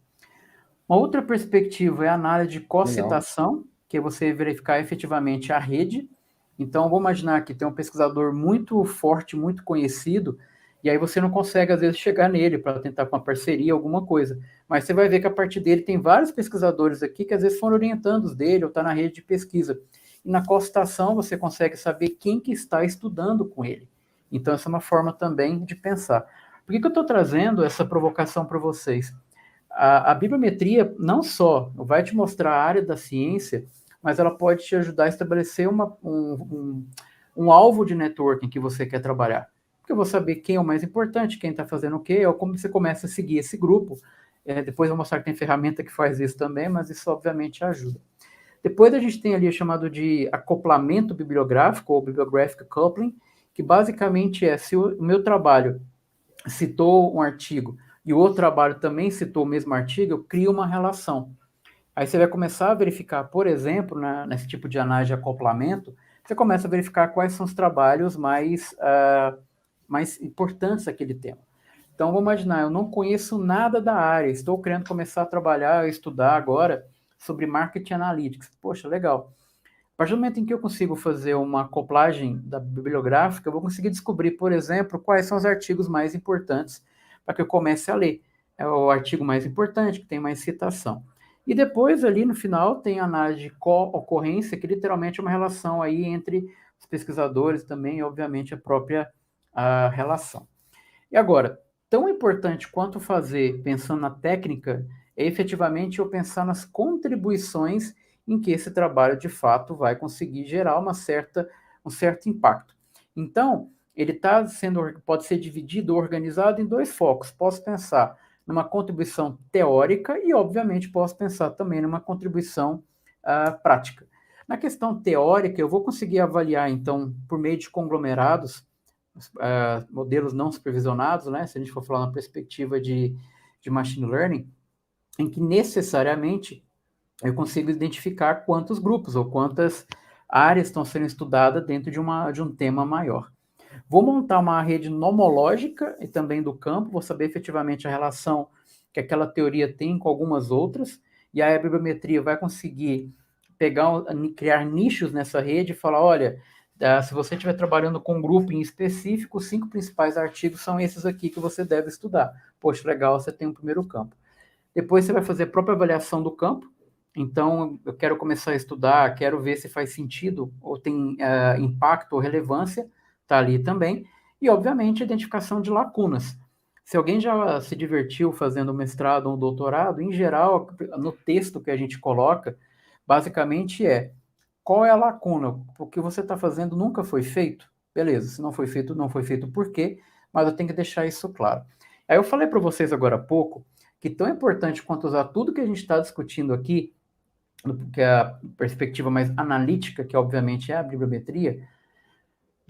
Uma outra perspectiva é a análise de cocitação, que é você verificar efetivamente a rede. Então, vamos imaginar que tem um pesquisador muito forte, muito conhecido, e aí você não consegue, às vezes, chegar nele para tentar com uma parceria, alguma coisa. Mas você vai ver que a partir dele tem vários pesquisadores aqui que, às vezes, foram orientandos dele ou está na rede de pesquisa. E na cocitação, você consegue saber quem que está estudando com ele. Então, essa é uma forma também de pensar. Por que eu estou trazendo essa provocação para vocês? A bibliometria não só vai te mostrar a área da ciência, mas ela pode te ajudar a estabelecer um alvo de networking que você quer trabalhar. Porque eu vou saber quem é o mais importante, quem está fazendo o quê, ou como você começa a seguir esse grupo. Depois eu vou mostrar que tem ferramenta que faz isso também, mas isso obviamente ajuda. Depois a gente tem ali o chamado de acoplamento bibliográfico, ou bibliographic coupling, que basicamente é se o meu trabalho citou um artigo e o outro trabalho também citou o mesmo artigo, eu crio uma relação. Aí você vai começar a verificar, por exemplo, nesse tipo de análise de acoplamento, você começa a verificar quais são os trabalhos mais importantes daquele tema. Então, vamos imaginar, eu não conheço nada da área, estou querendo começar a trabalhar, estudar agora sobre Marketing Analytics. Poxa, legal. A partir do momento em que eu consigo fazer uma acoplagem da bibliográfica, eu vou conseguir descobrir, por exemplo, quais são os artigos mais importantes para que eu comece a ler. É o artigo mais importante, que tem mais citação. E depois, ali no final, tem a análise de co-ocorrência, que literalmente é uma relação aí entre os pesquisadores também, e obviamente a própria relação. E agora, tão importante quanto fazer, pensando na técnica, é efetivamente eu pensar nas contribuições em que esse trabalho de fato vai conseguir gerar um certo impacto. Então, ele pode ser dividido, organizado em dois focos. Posso pensar numa contribuição teórica e, obviamente, posso pensar também numa contribuição prática. Na questão teórica, eu vou conseguir avaliar, então, por meio de conglomerados, modelos não supervisionados, né, se a gente for falar na perspectiva de machine learning, em que necessariamente eu consigo identificar quantos grupos ou quantas áreas estão sendo estudadas dentro de um tema maior. Vou montar uma rede nomológica e também do campo, vou saber efetivamente a relação que aquela teoria tem com algumas outras, e aí a bibliometria vai conseguir criar nichos nessa rede e falar, olha, se você estiver trabalhando com um grupo em específico, os 5 principais artigos são esses aqui que você deve estudar. Poxa, legal, você tem um primeiro campo. Depois você vai fazer a própria avaliação do campo. Então, eu quero começar a estudar, quero ver se faz sentido ou tem impacto ou relevância, está ali também. E, obviamente, a identificação de lacunas. Se alguém já se divertiu fazendo mestrado ou doutorado, em geral, no texto que a gente coloca, basicamente qual é a lacuna? O que você está fazendo nunca foi feito? Beleza, se não foi feito, não foi feito por quê? Mas eu tenho que deixar isso claro. Aí eu falei para vocês agora há pouco que tão importante quanto usar tudo que a gente está discutindo aqui, que é a perspectiva mais analítica, que obviamente é a bibliometria,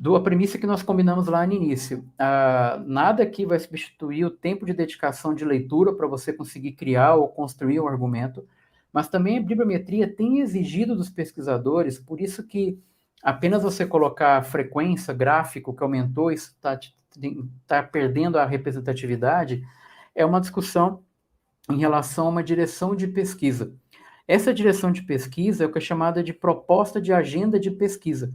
a premissa que nós combinamos lá no início. Nada aqui vai substituir o tempo de dedicação de leitura para você conseguir criar ou construir um argumento, mas também a bibliometria tem exigido dos pesquisadores, por isso que apenas você colocar a frequência, gráfico que aumentou, isso está perdendo a representatividade, é uma discussão em relação a uma direção de pesquisa. Essa direção de pesquisa é o que é chamada de proposta de agenda de pesquisa.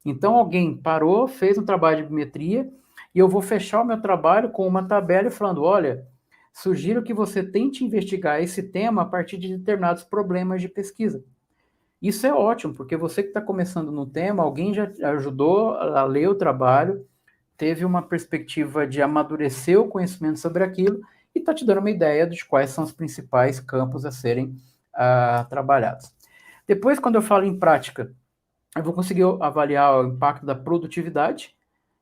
Então, alguém parou, fez um trabalho de bibliometria, e eu vou fechar o meu trabalho com uma tabela falando, olha, sugiro que você tente investigar esse tema a partir de determinados problemas de pesquisa. Isso é ótimo, porque você que está começando no tema, alguém já ajudou a ler o trabalho, teve uma perspectiva de amadurecer o conhecimento sobre aquilo, e está te dando uma ideia de quais são os principais campos a serem trabalhados. Depois, quando eu falo em prática, eu vou conseguir avaliar o impacto da produtividade.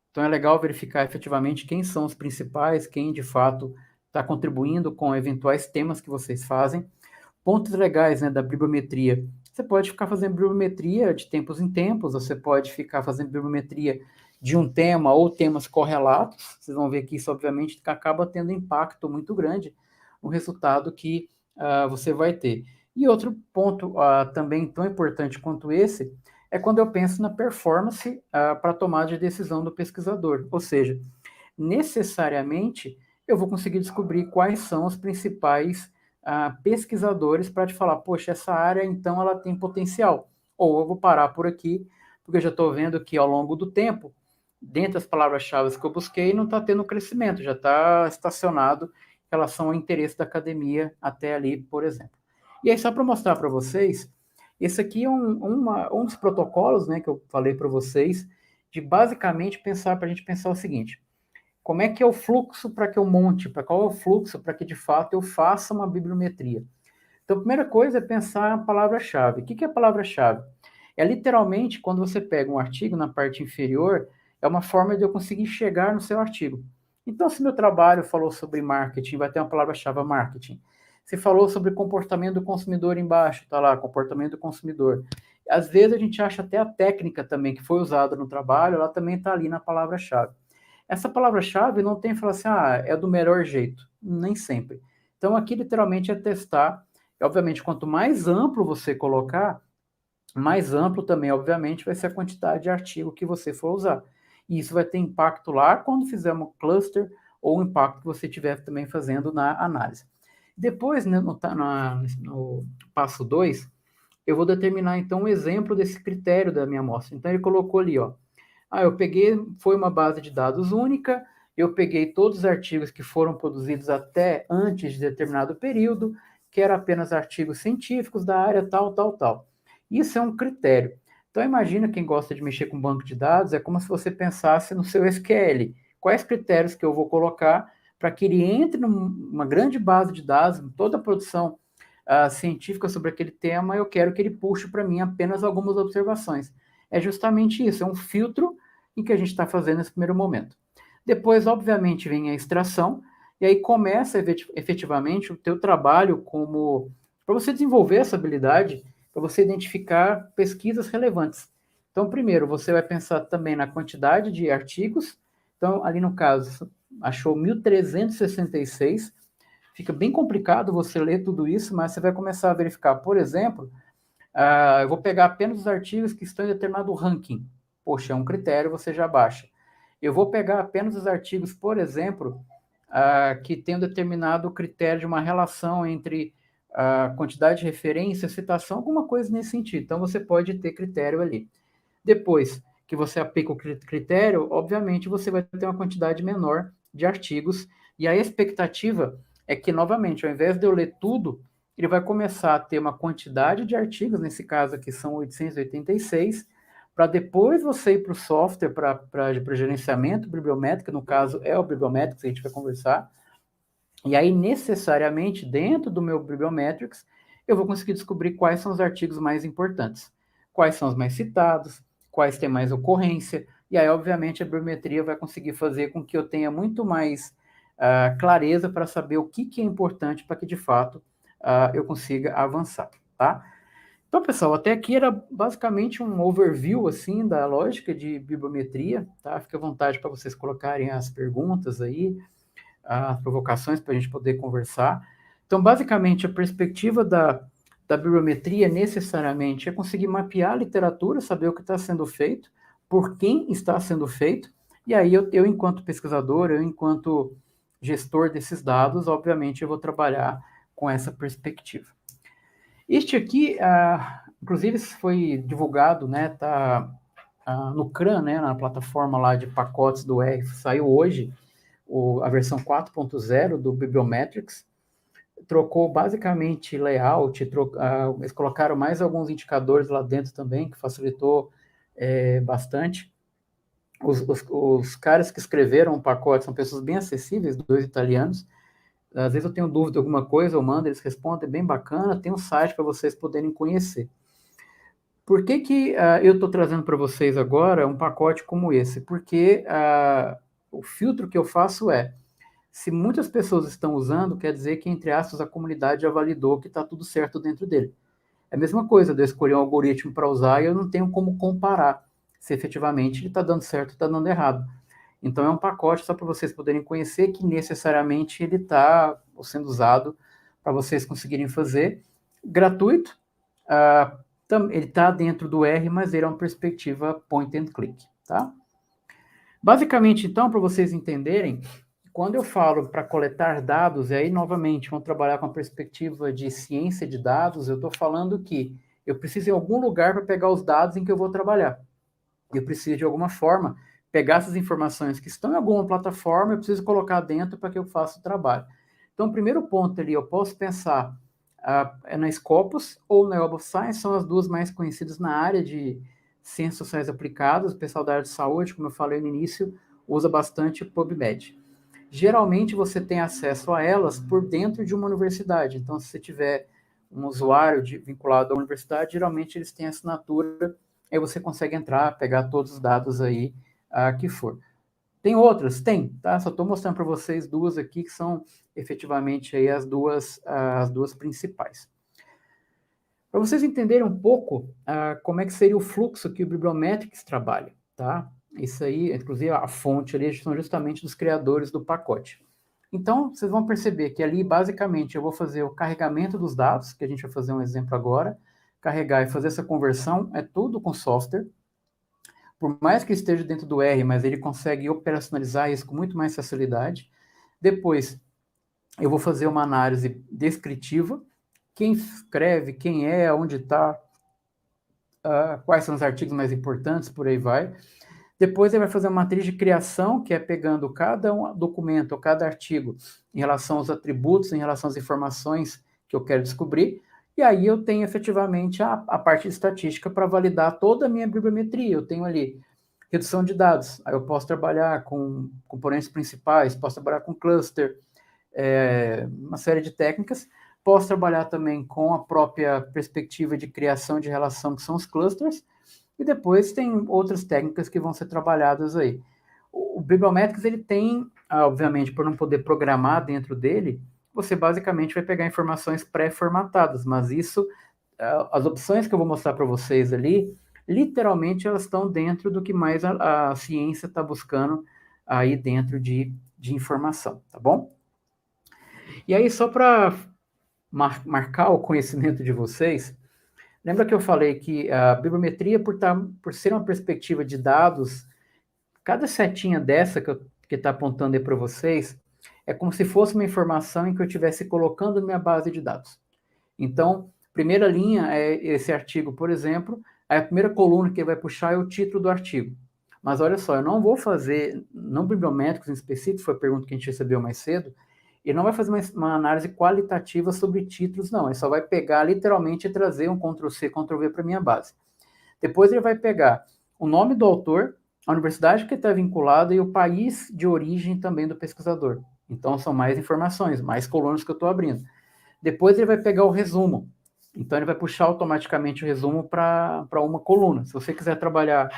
Então, é legal verificar efetivamente quem são os principais, quem de fato está contribuindo com eventuais temas que vocês fazem. Pontos legais, né, da bibliometria. Você pode ficar fazendo bibliometria de tempos em tempos, você pode ficar fazendo bibliometria de um tema ou temas correlatos. Vocês vão ver que isso, obviamente, acaba tendo impacto muito grande no resultado que você vai ter. E outro ponto também tão importante quanto esse é quando eu penso na performance para a tomada de decisão do pesquisador. Ou seja, necessariamente eu vou conseguir descobrir quais são os principais pesquisadores para te falar, poxa, essa área então ela tem potencial. Ou eu vou parar por aqui, porque eu já estou vendo que ao longo do tempo, dentre as palavras-chave que eu busquei, não está tendo crescimento, já está estacionado em relação ao interesse da academia até ali, por exemplo. E aí, só para mostrar para vocês, esse aqui é um dos protocolos, né, que eu falei para vocês, de basicamente pensar, para a gente pensar o seguinte, como é que é o fluxo para que eu monte, qual é o fluxo para que de fato eu faça uma bibliometria? Então, a primeira coisa é pensar a palavra-chave. O que é a palavra-chave? É literalmente quando você pega um artigo na parte inferior, é uma forma de eu conseguir chegar no seu artigo. Então, se meu trabalho falou sobre marketing, vai ter uma palavra-chave marketing. Se falou sobre comportamento do consumidor embaixo, tá lá, comportamento do consumidor. Às vezes a gente acha até a técnica também que foi usada no trabalho, ela também está ali na palavra-chave. Essa palavra-chave não tem falar assim, é do melhor jeito. Nem sempre. Então, aqui literalmente é testar. E, obviamente, quanto mais amplo você colocar, mais amplo também, obviamente, vai ser a quantidade de artigo que você for usar. E isso vai ter impacto lá quando fizer um cluster ou o impacto que você estiver também fazendo na análise. Depois, né, no passo 2, eu vou determinar, então, um exemplo desse critério da minha amostra. Então, ele colocou ali, ó, eu peguei, foi uma base de dados única, eu peguei todos os artigos que foram produzidos até antes de determinado período, que eram apenas artigos científicos da área tal, tal, tal. Isso é um critério. Então, imagina quem gosta de mexer com banco de dados, é como se você pensasse no seu SQL. Quais critérios que eu vou colocar para que ele entre numa grande base de dados, toda a produção científica sobre aquele tema, eu quero que ele puxe para mim apenas algumas observações. É justamente isso, é um filtro em que a gente está fazendo nesse primeiro momento. Depois, obviamente, vem a extração, e aí começa efetivamente o teu trabalho como para você desenvolver essa habilidade, para você identificar pesquisas relevantes. Então, primeiro, você vai pensar também na quantidade de artigos. Então, ali no caso, achou 1366. Fica bem complicado você ler tudo isso, mas você vai começar a verificar, por exemplo, eu vou pegar apenas os artigos que estão em determinado ranking. Poxa, é um critério, você já baixa. Eu vou pegar apenas os artigos, por exemplo, que tem um determinado critério de uma relação entre a quantidade de referência, citação, alguma coisa nesse sentido. Então, você pode ter critério ali. Depois que você aplica o critério, obviamente, você vai ter uma quantidade menor de artigos, e a expectativa é que, novamente, ao invés de eu ler tudo, ele vai começar a ter uma quantidade de artigos, nesse caso aqui são 886, para depois você ir para o software para gerenciamento bibliométrico, no caso é o Bibliometrics, a gente vai conversar, e aí necessariamente dentro do meu Bibliometrics eu vou conseguir descobrir quais são os artigos mais importantes, quais são os mais citados, quais têm mais ocorrência, e aí obviamente a bibliometria vai conseguir fazer com que eu tenha muito mais clareza para saber o que é importante para que de fato eu consiga avançar, tá? Então, pessoal, até aqui era basicamente um overview, assim, da lógica de bibliometria, tá? Fique à vontade para vocês colocarem as perguntas aí, as provocações para a gente poder conversar. Então, basicamente, a perspectiva da bibliometria necessariamente é conseguir mapear a literatura, saber o que está sendo feito, por quem está sendo feito, e aí eu enquanto pesquisador, eu enquanto gestor desses dados, obviamente eu vou trabalhar com essa perspectiva. Este aqui, inclusive, foi divulgado, né, tá no CRAN, né, na plataforma lá de pacotes do R, saiu hoje a versão 4.0 do Bibliometrics, trocou basicamente layout, eles colocaram mais alguns indicadores lá dentro também, que facilitou bastante. Os caras que escreveram o pacote são pessoas bem acessíveis, 2 italianos. Às vezes eu tenho dúvida de alguma coisa, eu mando, eles respondem, é bem bacana, tem um site para vocês poderem conhecer. Por que eu estou trazendo para vocês agora um pacote como esse? Porque o filtro que eu faço se muitas pessoas estão usando, quer dizer que, entre aspas, a comunidade já validou que está tudo certo dentro dele. É a mesma coisa de eu escolher um algoritmo para usar e eu não tenho como comparar se efetivamente ele está dando certo ou está dando errado. Então, é um pacote só para vocês poderem conhecer que necessariamente ele está sendo usado para vocês conseguirem fazer. Gratuito, ele está dentro do R, mas ele é uma perspectiva point and click, tá? Basicamente, então, para vocês entenderem, quando eu falo para coletar dados, e aí, novamente, vamos trabalhar com a perspectiva de ciência de dados, eu estou falando que eu preciso ir em algum lugar para pegar os dados em que eu vou trabalhar. Eu preciso, de alguma forma, pegar essas informações que estão em alguma plataforma, eu preciso colocar dentro para que eu faça o trabalho. Então, o primeiro ponto ali, eu posso pensar na Scopus ou na Web of Science, são as duas mais conhecidas na área de ciências sociais aplicadas. O pessoal da área de saúde, como eu falei no início, usa bastante o PubMed. Geralmente, você tem acesso a elas por dentro de uma universidade. Então, se você tiver um usuário vinculado à universidade, geralmente eles têm assinatura, aí você consegue entrar, pegar todos os dados aí que for. Tem outras? Tem, tá? Só estou mostrando para vocês duas aqui que são efetivamente aí as duas principais. Para vocês entenderem um pouco como é que seria o fluxo que o Bibliometrics trabalha, tá? Isso aí, inclusive a fonte ali são justamente dos criadores do pacote. Então, vocês vão perceber que ali, basicamente, eu vou fazer o carregamento dos dados, que a gente vai fazer um exemplo agora, carregar e fazer essa conversão, é tudo com software. Por mais que esteja dentro do R, mas ele consegue operacionalizar isso com muito mais facilidade. Depois, eu vou fazer uma análise descritiva, quem escreve, quem é, onde está, quais são os artigos mais importantes, por aí vai. Depois ele vai fazer uma matriz de criação, que é pegando cada um documento ou cada artigo em relação aos atributos, em relação às informações que eu quero descobrir, e aí eu tenho efetivamente a parte de estatística para validar toda a minha bibliometria. Eu tenho ali redução de dados, aí eu posso trabalhar com componentes principais, posso trabalhar com cluster, uma série de técnicas, posso trabalhar também com a própria perspectiva de criação de relação, que são os clusters, e depois tem outras técnicas que vão ser trabalhadas aí. O Bibliometrics, ele tem, obviamente, por não poder programar dentro dele, você basicamente vai pegar informações pré-formatadas, mas isso, as opções que eu vou mostrar para vocês ali, literalmente elas estão dentro do que mais a ciência está buscando aí dentro de informação, tá bom? E aí, só para marcar o conhecimento de vocês, lembra que eu falei que a bibliometria, por ser uma perspectiva de dados, cada setinha dessa que está apontando aí para vocês, é como se fosse uma informação em que eu estivesse colocando na minha base de dados. Então, primeira linha é esse artigo, por exemplo, aí a primeira coluna que ele vai puxar é o título do artigo. Mas olha só, eu não vou fazer, não bibliométricos em específico, foi a pergunta que a gente recebeu mais cedo, ele não vai fazer uma análise qualitativa sobre títulos, não. Ele só vai pegar literalmente e trazer um Ctrl+C, Ctrl+V para a minha base. Depois ele vai pegar o nome do autor, a universidade que está vinculada e o país de origem também do pesquisador. Então são mais informações, mais colunas que eu estou abrindo. Depois ele vai pegar o resumo. Então ele vai puxar automaticamente o resumo para uma coluna. Se você quiser trabalhar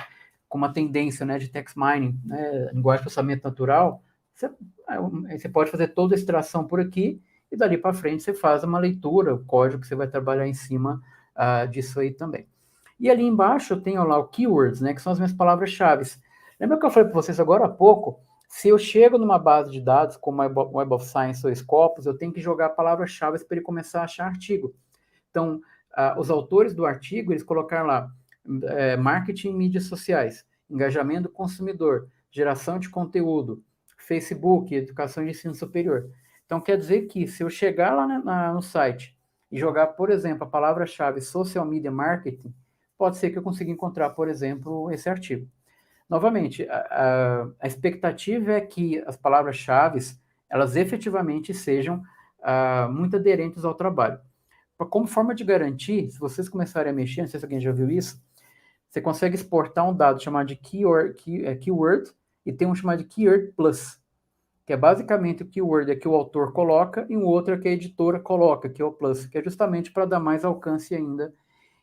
com uma tendência, né, de text mining, né, linguagem de processamento natural, você pode fazer toda a extração por aqui e dali para frente você faz uma leitura, o código que você vai trabalhar em cima disso aí também. E ali embaixo eu tenho lá o keywords, né, que são as minhas palavras-chave. Lembra que eu falei para vocês agora há pouco? Se eu chego numa base de dados como Web of Science ou Scopus, eu tenho que jogar palavras-chave para ele começar a achar artigo. Então, os autores do artigo, eles colocaram lá marketing em mídias sociais, engajamento do consumidor, geração de conteúdo, Facebook, educação de ensino superior. Então, quer dizer que se eu chegar lá no site e jogar, por exemplo, a palavra-chave social media marketing, pode ser que eu consiga encontrar, por exemplo, esse artigo. Novamente, a expectativa é que as palavras-chave, elas efetivamente sejam muito aderentes ao trabalho. Como forma de garantir, se vocês começarem a mexer, não sei se alguém já viu isso, você consegue exportar um dado chamado de keyword e tem um chamado de keyword plus, que é basicamente o keyword é que o autor coloca e o outro é que a editora coloca, que é o plus, que é justamente para dar mais alcance ainda.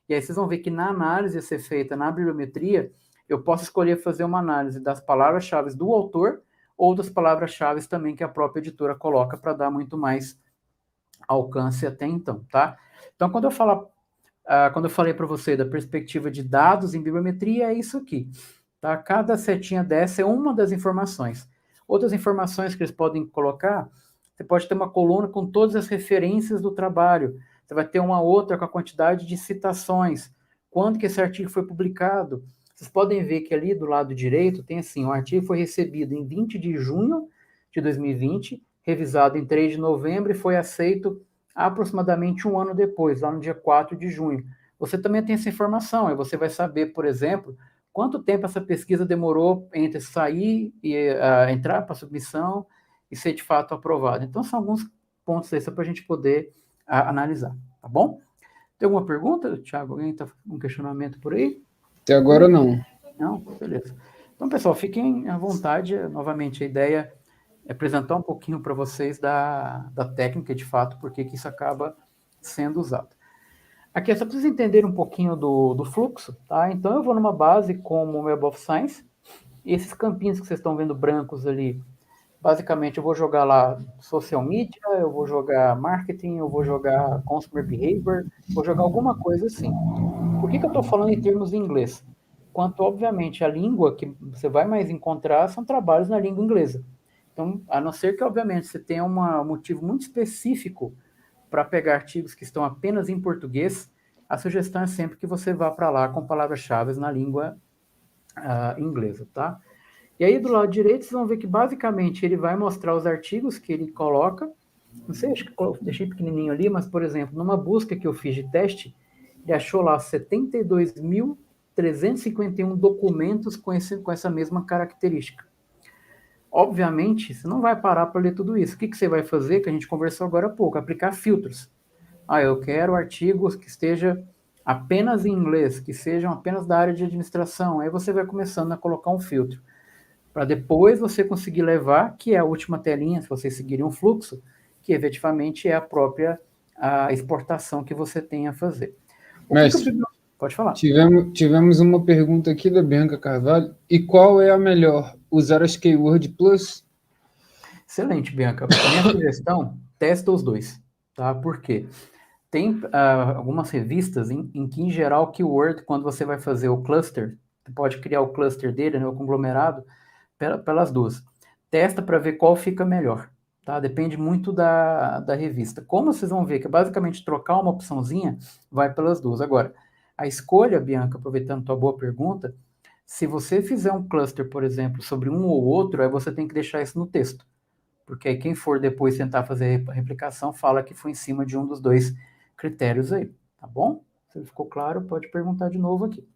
E aí vocês vão ver que na análise a ser feita na bibliometria, eu posso escolher fazer uma análise das palavras-chave do autor ou das palavras-chave também que a própria editora coloca para dar muito mais alcance até então, tá? Então, quando eu falei para você da perspectiva de dados em bibliometria, é isso aqui, tá? Cada setinha dessa é uma das informações. Outras informações que eles podem colocar, você pode ter uma coluna com todas as referências do trabalho, você vai ter uma outra com a quantidade de citações, quando que esse artigo foi publicado. Vocês podem ver que ali do lado direito tem assim, o artigo foi recebido em 20 de junho de 2020, revisado em 3 de novembro e foi aceito aproximadamente um ano depois, lá no dia 4 de junho. Você também tem essa informação, aí você vai saber, por exemplo, quanto tempo essa pesquisa demorou entre sair e entrar para submissão e ser de fato aprovada. Então, são alguns pontos aí só para a gente poder analisar, tá bom? Tem alguma pergunta, Thiago? Alguém está com um questionamento por aí? Até agora não. Não? Beleza. Então, pessoal, fiquem à vontade. Novamente, a ideia é apresentar um pouquinho para vocês da técnica, de fato, porque que isso acaba sendo usado. Aqui é só para vocês entenderem um pouquinho do fluxo, tá? Então, eu vou numa base como o Web of Science, e esses campinhos que vocês estão vendo brancos ali, basicamente eu vou jogar lá social media, eu vou jogar marketing, eu vou jogar consumer behavior, vou jogar alguma coisa assim. Por que eu estou falando em termos em inglês? Quanto, obviamente, a língua que você vai mais encontrar são trabalhos na língua inglesa. Então, a não ser que, obviamente, você tenha um motivo muito específico para pegar artigos que estão apenas em português, a sugestão é sempre que você vá para lá com palavras-chave na língua inglesa, tá? E aí, do lado direito, vocês vão ver que, basicamente, ele vai mostrar os artigos que ele coloca. Não sei, acho que eu deixei pequenininho ali, mas, por exemplo, numa busca que eu fiz de teste, ele achou lá 72.351 documentos com essa mesma característica. Obviamente, você não vai parar para ler tudo isso. O que você vai fazer, que a gente conversou agora há pouco? Aplicar filtros. Eu quero artigos que esteja apenas em inglês, que sejam apenas da área de administração. Aí você vai começando a colocar um filtro. Para depois você conseguir levar, que é a última telinha, se vocês seguirem um fluxo, que efetivamente é a própria exportação que você tem a fazer. Mestre, Pode falar. tivemos uma pergunta aqui da Bianca Carvalho. E qual é a melhor? Usar as Keyword Plus? Excelente, Bianca. Minha sugestão, testa os dois, tá? Por quê? Tem algumas revistas em que, em geral, o keyword, quando você vai fazer o cluster, você pode criar o cluster dele, né, o conglomerado, pelas duas. Testa para ver qual fica melhor, tá? Depende muito da revista. Como vocês vão ver que basicamente trocar uma opçãozinha vai pelas duas. Agora, a escolha, Bianca, aproveitando tua boa pergunta, se você fizer um cluster, por exemplo, sobre um ou outro, aí você tem que deixar isso no texto. Porque aí quem for depois tentar fazer a replicação fala que foi em cima de um dos dois critérios aí, tá bom? Se ficou claro, pode perguntar de novo aqui.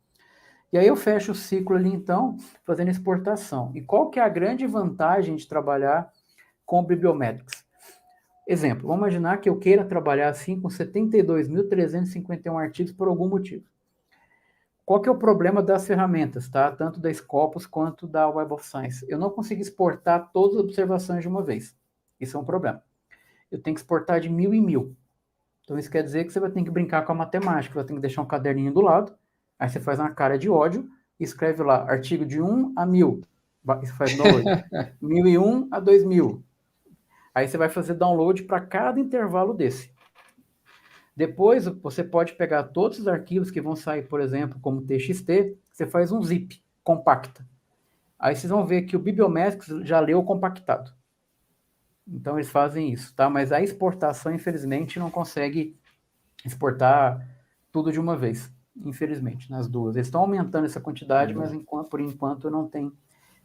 E aí eu fecho o ciclo ali, então, fazendo exportação. E qual que é a grande vantagem de trabalhar com o Bibliometrics? Exemplo, vamos imaginar que eu queira trabalhar assim com 72.351 artigos por algum motivo. Qual que é o problema das ferramentas, tá? Tanto da Scopus quanto da Web of Science. Eu não consigo exportar todas as observações de uma vez. Isso é um problema. Eu tenho que exportar de 1.000 em 1.000. Então isso quer dizer que você vai ter que brincar com a matemática, vai ter que deixar um caderninho do lado, aí você faz uma cara de ódio e escreve lá, artigo de 1 a 1.000. Você faz download. 1.001 a 2.000. Aí você vai fazer download para cada intervalo desse. Depois, você pode pegar todos os arquivos que vão sair, por exemplo, como TXT, você faz um zip, compacta. Aí vocês vão ver que o Bibliometrics já leu compactado. Então, eles fazem isso, tá? Mas a exportação, infelizmente, não consegue exportar tudo de uma vez, infelizmente, nas duas. Eles estão aumentando essa quantidade, mas por enquanto não tem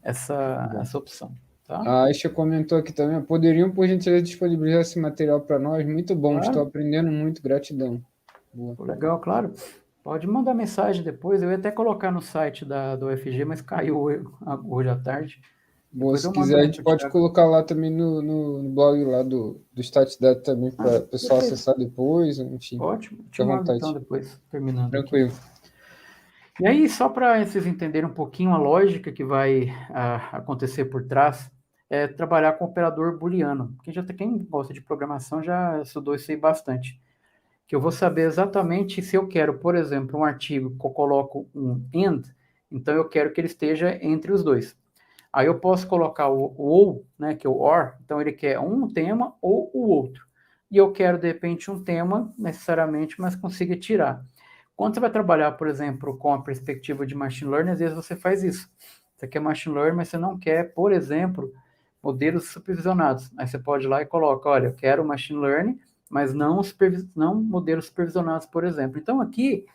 essa opção. Tá? A Aisha comentou aqui também, poderiam, por gentileza, disponibilizar esse material para nós? Muito bom, claro. Estou aprendendo muito, gratidão. Boa. Legal, claro. Pode mandar mensagem depois, eu ia até colocar no site do UFG, mas caiu hoje à tarde. Boa, se quiser, a gente pode colocar lá também no blog lá do Statdata também, para o pessoal acessar depois, enfim. Ótimo, te mando então depois, terminando. Tranquilo. Aqui. E aí, só para vocês entenderem um pouquinho a lógica que vai acontecer por trás, é trabalhar com operador booleano. Quem gosta de programação já estudou isso aí bastante. Que eu vou saber exatamente se eu quero, por exemplo, um artigo que eu coloco um AND, então eu quero que ele esteja entre os dois. Aí eu posso colocar o ou, né, que é o or, então ele quer um tema ou o outro. E eu quero, de repente, um tema, necessariamente, mas consiga tirar. Quando você vai trabalhar, por exemplo, com a perspectiva de machine learning, às vezes você faz isso. Você quer machine learning, mas você não quer, por exemplo, modelos supervisionados. Aí você pode ir lá e coloca, olha, eu quero machine learning, mas não modelos supervisionados, por exemplo. Então, aqui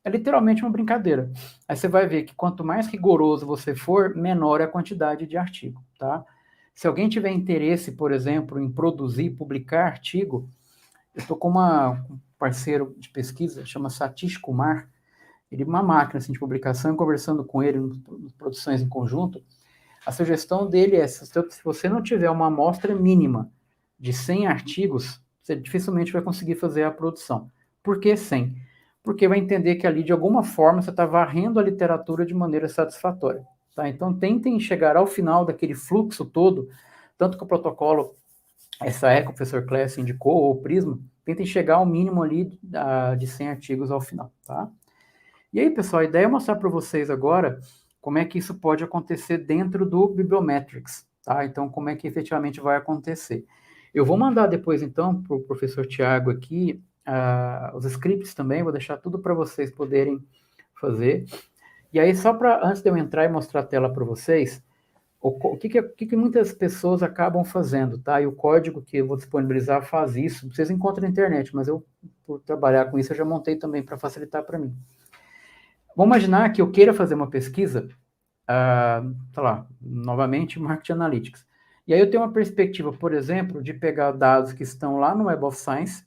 é literalmente uma brincadeira. Aí você vai ver que quanto mais rigoroso você for, menor é a quantidade de artigo, tá? Se alguém tiver interesse, por exemplo, em produzir, publicar artigo, eu estou com um parceiro de pesquisa, chama Satish Kumar, ele é uma máquina assim, de publicação, conversando com ele em produções em conjunto, a sugestão dele é, se você não tiver uma amostra mínima de 100 artigos, você dificilmente vai conseguir fazer a produção. Por que 100? Porque vai entender que ali, de alguma forma, você está varrendo a literatura de maneira satisfatória. Tá? Então, tentem chegar ao final daquele fluxo todo, tanto que o protocolo, essa que o professor Kless indicou, ou o Prisma, tentem chegar ao mínimo ali de 100 artigos ao final. Tá? E aí, pessoal, a ideia é mostrar para vocês agora como é que isso pode acontecer dentro do Bibliometrics, tá? Então, como é que efetivamente vai acontecer. Eu vou mandar depois, então, para o professor Tiago aqui, os scripts também, vou deixar tudo para vocês poderem fazer. E aí, só para, antes de eu entrar e mostrar a tela para vocês, o que muitas pessoas acabam fazendo, tá? E o código que eu vou disponibilizar faz isso. Vocês encontram na internet, mas eu, por trabalhar com isso, eu já montei também para facilitar para mim. Vamos imaginar que eu queira fazer uma pesquisa, sei lá, novamente, Marketing Analytics. E aí eu tenho uma perspectiva, por exemplo, de pegar dados que estão lá no Web of Science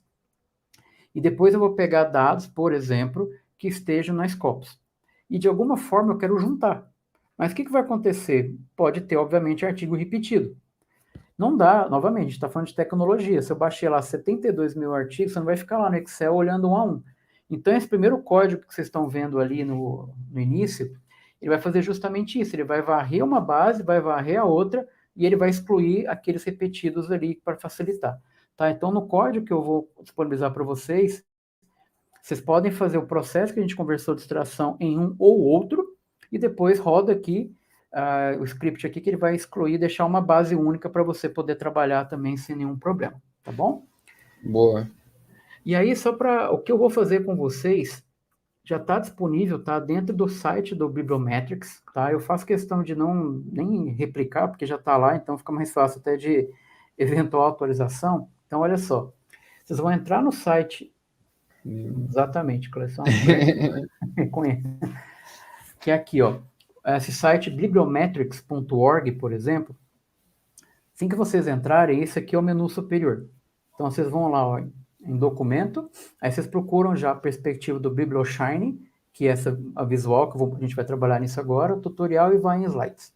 E depois eu vou pegar dados, por exemplo, que estejam na Scopus. E de alguma forma eu quero juntar. Mas o que vai acontecer? Pode ter, obviamente, artigo repetido. Não dá, novamente, a gente está falando de tecnologia. Se eu baixei lá 72 mil artigos, você não vai ficar lá no Excel olhando um a um. Então, esse primeiro código que vocês estão vendo ali no início, ele vai fazer justamente isso. Ele vai varrer uma base, vai varrer a outra, e ele vai excluir aqueles repetidos ali para facilitar. Tá? Então, no código que eu vou disponibilizar para vocês, vocês podem fazer o processo que a gente conversou de extração em um ou outro, e depois roda aqui o script aqui que ele vai excluir e deixar uma base única para você poder trabalhar também sem nenhum problema, tá bom? Boa. E aí, só para o que eu vou fazer com vocês, já está disponível, tá? Dentro do site do Bibliometrics, tá? Eu faço questão de não nem replicar, porque já está lá, então fica mais fácil até de eventual atualização. Então, olha só, vocês vão entrar no site, exatamente, coleção que é aqui, ó, esse site bibliometrics.org, por exemplo. Assim que vocês entrarem, esse aqui é o menu superior. Então, vocês vão lá, ó, em documento, aí vocês procuram já a perspectiva do BiblioShine, que é a visual, que a gente vai trabalhar nisso agora, o tutorial, e vai em slides.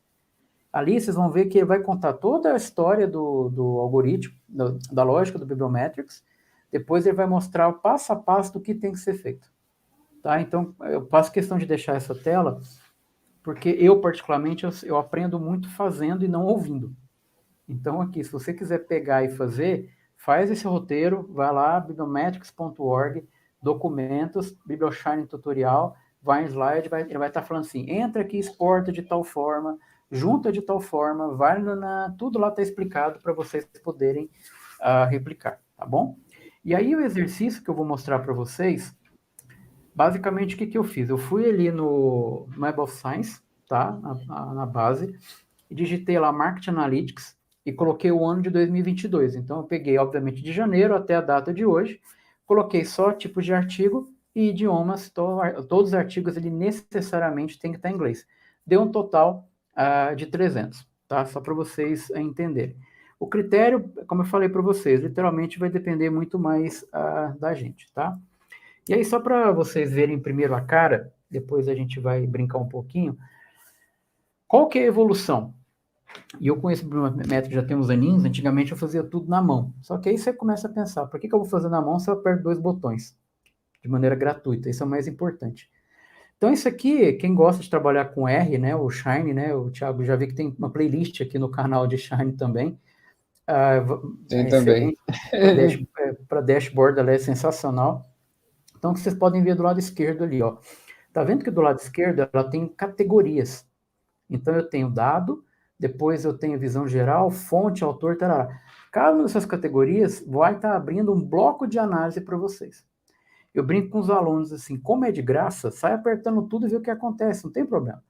Ali vocês vão ver que ele vai contar toda a história do algoritmo, da lógica do Bibliometrics. Depois ele vai mostrar o passo a passo do que tem que ser feito. Tá? Então, eu faço questão de deixar essa tela, porque eu, particularmente, eu aprendo muito fazendo e não ouvindo. Então, aqui, se você quiser pegar e fazer, faz esse roteiro, vai lá, bibliometrics.org, documentos, BiblioShine tutorial, vai em slide, ele vai estar falando assim, entra aqui, exporta de tal forma, junta de tal forma, vai tudo lá está explicado para vocês poderem replicar, tá bom? E aí, o exercício que eu vou mostrar para vocês, basicamente, o que eu fiz? Eu fui ali no Web of Science, tá? Na base, e digitei lá Market Analytics e coloquei o ano de 2022. Então, eu peguei, obviamente, de janeiro até a data de hoje, coloquei só tipo de artigo e idiomas, todos os artigos ele necessariamente tem que estar em inglês. Deu um total de 300, tá? Só para vocês entenderem. O critério, como eu falei para vocês, literalmente vai depender muito mais da gente, tá? E aí, só para vocês verem primeiro a cara, depois a gente vai brincar um pouquinho, qual que é a evolução? E eu conheço o Bibliometrics já tem uns aninhos, antigamente eu fazia tudo na mão. Só que aí você começa a pensar, por que eu vou fazer na mão se eu aperto 2 botões? De maneira gratuita, isso é o mais importante. Então isso aqui, quem gosta de trabalhar com R, né, o Shine, né, o Thiago já vi que tem uma playlist aqui no canal de Shine também. Tem também. Para dashboard ela é sensacional. Então vocês podem ver do lado esquerdo ali, ó. Tá vendo que do lado esquerdo ela tem categorias. Então eu tenho dado, depois eu tenho visão geral, fonte, autor, tarará. Cada uma dessas categorias vai estar abrindo um bloco de análise para vocês. Eu brinco com os alunos assim, como é de graça, sai apertando tudo e vê o que acontece, não tem problema.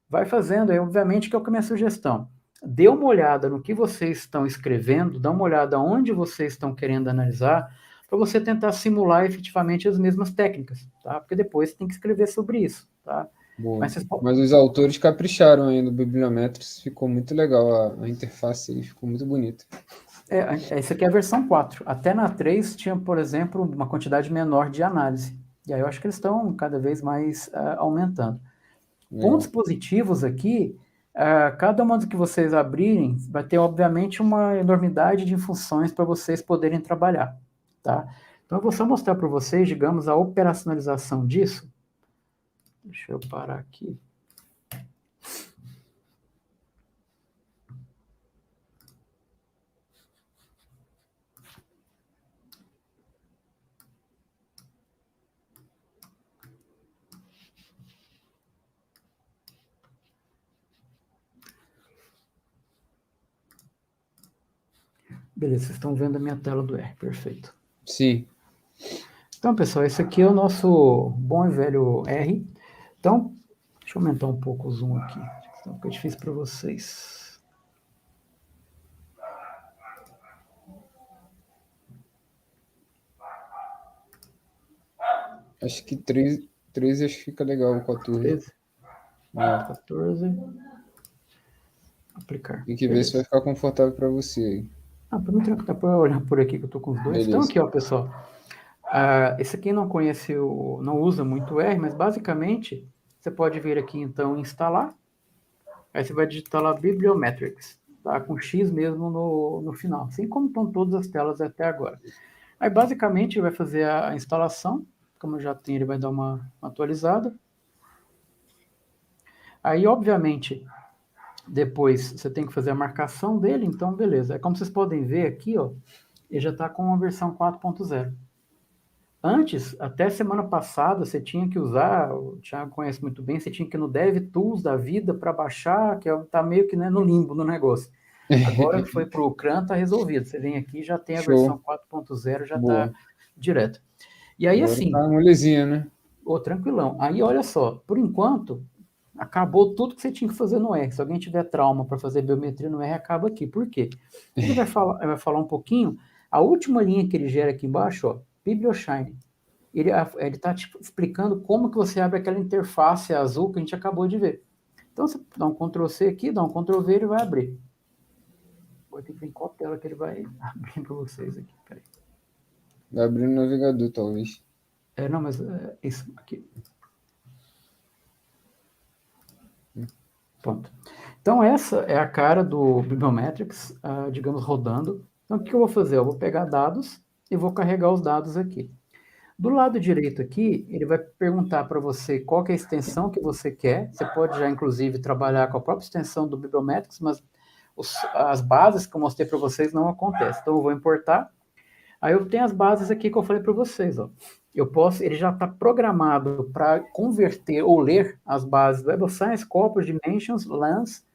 Vai fazendo, aí obviamente que é a minha sugestão. Dê uma olhada no que vocês estão escrevendo, dá uma olhada onde vocês estão querendo analisar, para você tentar simular efetivamente as mesmas técnicas, tá? Porque depois você tem que escrever sobre isso, tá? Mas os autores capricharam aí no Bibliometrics, ficou muito legal a interface aí, ficou muito bonita. Essa aqui é a versão 4. Até na 3 tinha, por exemplo, uma quantidade menor de análise. E aí eu acho que eles estão cada vez mais aumentando. Pontos positivos aqui, cada uma que vocês abrirem vai ter, obviamente, uma enormidade de funções para vocês poderem trabalhar, tá? Então eu vou só mostrar para vocês, digamos, a operacionalização disso. Deixa eu parar aqui. Beleza, vocês estão vendo a minha tela do R, perfeito. Sim. Então, pessoal, esse aqui é o nosso bom e velho R. Então, deixa eu aumentar um pouco o zoom aqui, senão fica difícil para vocês. Acho que 13 acho que fica legal, 14. 13. 14. Aplicar. Tem que ver se vai ficar confortável para você aí. Para mim, dá para olhar por aqui que eu estou com os dois. Beleza. Então, aqui, ó, pessoal. Esse aqui não conhece, não usa muito o R, mas basicamente você pode vir aqui então instalar, aí você vai digitar lá Bibliometrics, tá? Com X mesmo no final, assim como estão todas as telas até agora. Aí basicamente ele vai fazer a instalação, como já tem, ele vai dar uma atualizada. Aí obviamente depois você tem que fazer a marcação dele, então beleza. É como vocês podem ver aqui, ó, ele já está com a versão 4.0. Antes, até semana passada, você tinha que usar, o Thiago conhece muito bem, você tinha que ir no DevTools da vida para baixar, que está meio que, né, no limbo no negócio. Agora que foi para o CRAN, está resolvido. Você vem aqui, já tem a versão Show. 4.0, já está Boa. direto. E aí, Agora assim, tá molezinha, né? tranquilão. Aí, olha só, por enquanto, acabou tudo que você tinha que fazer no R. Se alguém tiver trauma para fazer biometria no R, acaba aqui. Por quê? Ele vai falar um pouquinho, a última linha que ele gera aqui embaixo, ó, BiblioShine. Ele está tipo, explicando como que você abre aquela interface azul que a gente acabou de ver. Então, você dá um Ctrl+C aqui, dá um Ctrl+V, ele vai abrir. Vou ter que ver em qual tela que ele vai abrir para vocês aqui. Peraí. Vai abrir o navegador, talvez. Não, mas isso aqui. Pronto. Então, essa é a cara do Bibliometrics, digamos, rodando. Então, o que eu vou fazer? Eu vou pegar dados e vou carregar os dados aqui. Do lado direito aqui, ele vai perguntar para você qual que é a extensão que você quer. Você pode já, inclusive, trabalhar com a própria extensão do Bibliometrics, mas as bases que eu mostrei para vocês não acontecem. Então, eu vou importar. Aí eu tenho as bases aqui que eu falei para vocês. Ó. Ele já está programado para converter ou ler as bases do Web of Science, Corpus, Dimensions, LANS,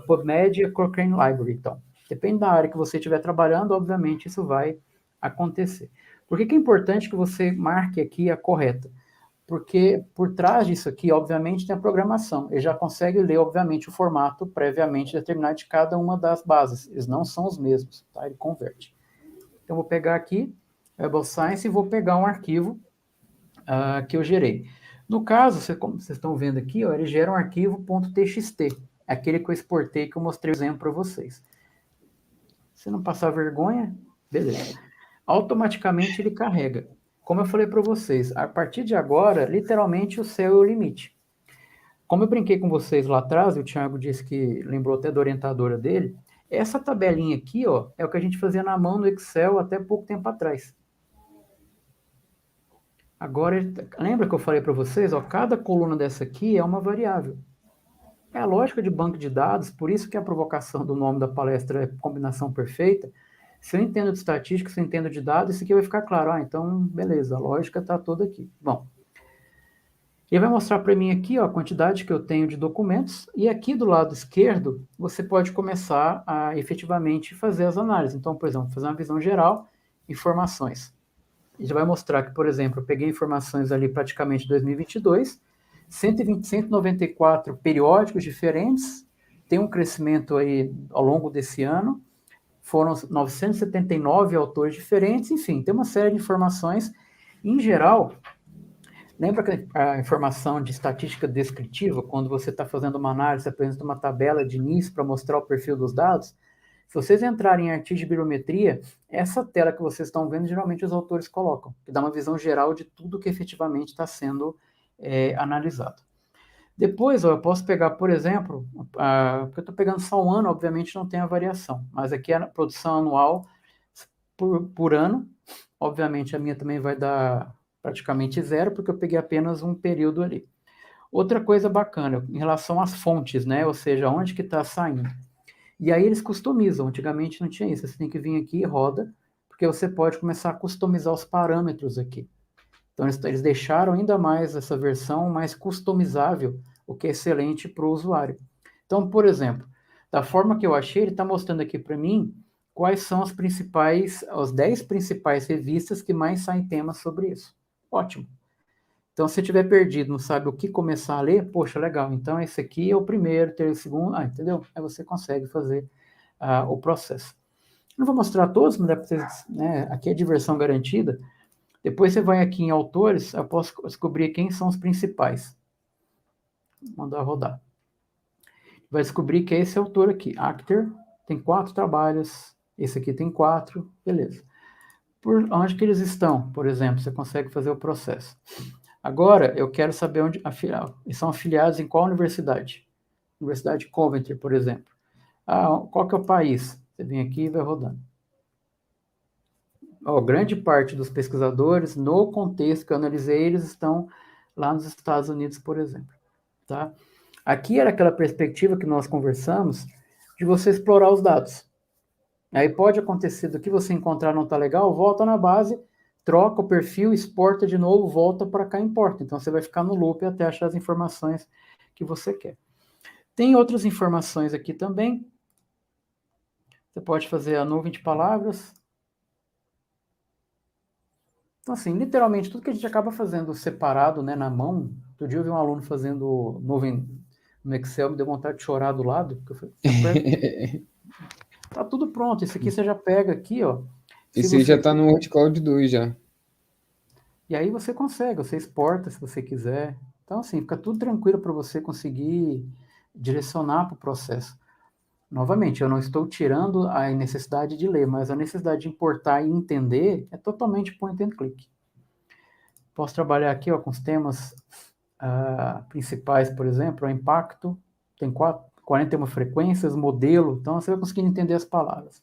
PubMed e Cochrane Library. Então, depende da área que você estiver trabalhando, obviamente isso vai acontecer. Por que é importante que você marque aqui a correta? Porque por trás disso aqui, obviamente, tem a programação. Ele já consegue ler, obviamente, o formato previamente determinado de cada uma das bases. Eles não são os mesmos, tá? Ele converte. Então, eu vou pegar aqui, Web of Science, e vou pegar um arquivo que eu gerei. No caso, como vocês estão vendo aqui, ó, ele gera um arquivo .txt, aquele que eu exportei, que eu mostrei o exemplo para vocês. Se não passar vergonha, beleza. Automaticamente ele carrega. Como eu falei para vocês, a partir de agora, literalmente o céu é o limite. Como eu brinquei com vocês lá atrás, e o Thiago disse que lembrou até da orientadora dele, essa tabelinha aqui, ó, é o que a gente fazia na mão no Excel até pouco tempo atrás. Agora, lembra que eu falei para vocês, ó, cada coluna dessa aqui é uma variável. É a lógica de banco de dados, por isso que a provocação do nome da palestra é combinação perfeita. Se eu entendo de estatística, se eu entendo de dados, isso aqui vai ficar claro. Então, beleza, a lógica está toda aqui. Bom, ele vai mostrar para mim aqui ó, a quantidade que eu tenho de documentos, e aqui do lado esquerdo, você pode começar a efetivamente fazer as análises. Então, por exemplo, fazer uma visão geral, informações. Ele vai mostrar que, por exemplo, eu peguei informações ali praticamente de 2022, 194 periódicos diferentes, tem um crescimento aí ao longo desse ano, foram 979 autores diferentes, enfim, tem uma série de informações. Em geral, lembra que a informação de estatística descritiva, quando você está fazendo uma análise, apresenta uma tabela de início para mostrar o perfil dos dados? Se vocês entrarem em artigos de bibliometria, essa tela que vocês estão vendo, geralmente os autores colocam, que dá uma visão geral de tudo que efetivamente está sendo analisado. Depois, ó, eu posso pegar, por exemplo, porque eu estou pegando só um ano, obviamente não tem a variação, mas aqui é a produção anual por ano, obviamente a minha também vai dar praticamente zero, porque eu peguei apenas um período ali. Outra coisa bacana, em relação às fontes, né, ou seja, onde que está saindo. E aí eles customizam, antigamente não tinha isso, você tem que vir aqui e roda, porque você pode começar a customizar os parâmetros aqui. Então eles deixaram ainda mais essa versão mais customizável, o que é excelente para o usuário. Então, por exemplo, da forma que eu achei, ele está mostrando aqui para mim quais são as 10 principais revistas que mais saem temas sobre isso. Ótimo. Então, se tiver perdido, não sabe o que começar a ler, poxa, legal. Então, esse aqui é o primeiro, o segundo, entendeu? Aí você consegue fazer o processo. Não vou mostrar todos, mas vocês, né, aqui é diversão garantida. Depois você vai aqui em autores, eu posso descobrir quem são os principais. Vou mandar rodar. Vai descobrir que é esse autor aqui, Acter, tem 4 trabalhos, esse aqui tem 4, beleza. por onde que eles estão, por exemplo, você consegue fazer o processo. Agora, eu quero saber onde eles são afiliados em qual universidade. Universidade de Coventry, por exemplo. Qual que é o país? Você vem aqui e vai rodando. Grande parte dos pesquisadores, no contexto que eu analisei, eles estão lá nos Estados Unidos, por exemplo. Tá? Aqui era aquela perspectiva que nós conversamos de você explorar os dados. Aí pode acontecer do que você encontrar não está legal, volta na base, troca o perfil, exporta de novo, volta para cá e importa. Então você vai ficar no loop até achar as informações que você quer. Tem outras informações aqui também. Você pode fazer a nuvem de palavras. Então, assim, literalmente, tudo que a gente acaba fazendo separado, né, na mão. Outro dia eu vi um aluno fazendo nuvem no Excel, me deu vontade de chorar do lado. Porque eu falei, tá tudo pronto. Isso aqui você já pega aqui, ó. Esse aí já está no Word Cloud 2 já. E aí você consegue, você exporta se você quiser. Então, assim, fica tudo tranquilo para você conseguir direcionar para o processo. Novamente, eu não estou tirando a necessidade de ler, mas a necessidade de importar e entender é totalmente point and click. Posso trabalhar aqui ó, com os temas principais, por exemplo, o impacto, tem 41 frequências, modelo, então você vai conseguir entender as palavras.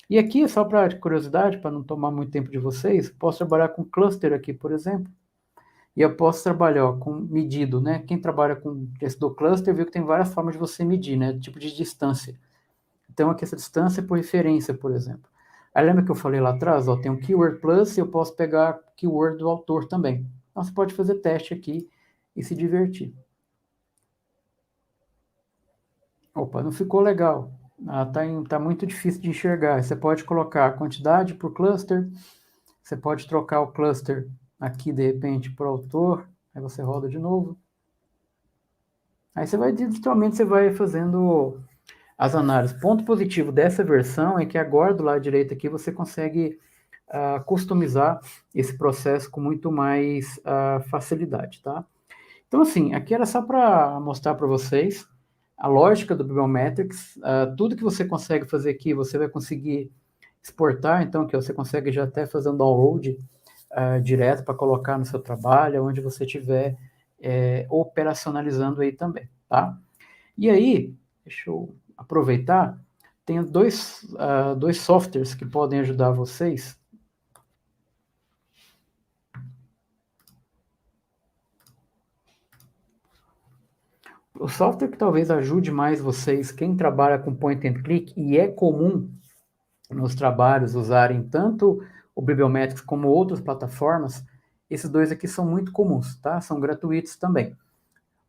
E aqui, só para curiosidade, para não tomar muito tempo de vocês, posso trabalhar com cluster aqui, por exemplo, e eu posso trabalhar ó, com medido, né? Quem trabalha com esse do cluster viu que tem várias formas de você medir, né? Tipo de distância. Então, aqui essa distância é por referência, por exemplo. Aí lembra que eu falei lá atrás, ó, tem um keyword plus e eu posso pegar keyword do autor também. Então, você pode fazer teste aqui e se divertir. Opa, não ficou legal. Tá muito difícil de enxergar. Você pode colocar a quantidade por cluster, você pode trocar o cluster aqui, de repente, para o autor, aí você roda de novo. Aí você vai, literalmente, você vai fazendo as análises. Ponto positivo dessa versão é que agora, do lado direito aqui, você consegue customizar esse processo com muito mais facilidade, tá? Então, assim, aqui era só para mostrar para vocês a lógica do Bibliometrics. Tudo que você consegue fazer aqui, você vai conseguir exportar, então, que você consegue já até fazer um download direto para colocar no seu trabalho, onde você estiver operacionalizando aí também, tá? E aí, deixa eu aproveitar, tem dois softwares que podem ajudar vocês. O software que talvez ajude mais vocês, quem trabalha com point and click, e é comum nos trabalhos usarem tanto o Bibliometrics como outras plataformas, esses dois aqui são muito comuns, tá? São gratuitos também.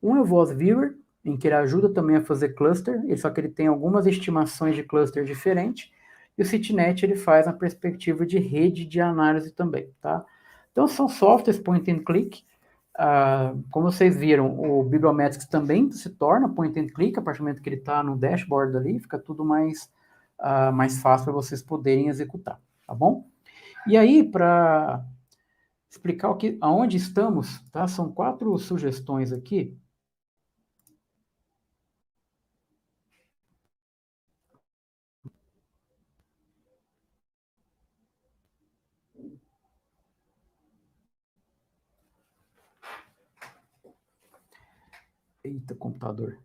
Um é o Voz Viewer, em que ele ajuda também a fazer cluster, só que ele tem algumas estimações de cluster diferentes, e o CityNet ele faz na perspectiva de rede de análise também, tá? Então são softwares point and click. Como vocês viram, o Bibliometrics também se torna point and click, a partir do momento que ele está no dashboard ali, fica tudo mais fácil para vocês poderem executar, tá bom? E aí, para explicar aonde estamos, tá? São 4 sugestões aqui. Eita, computador.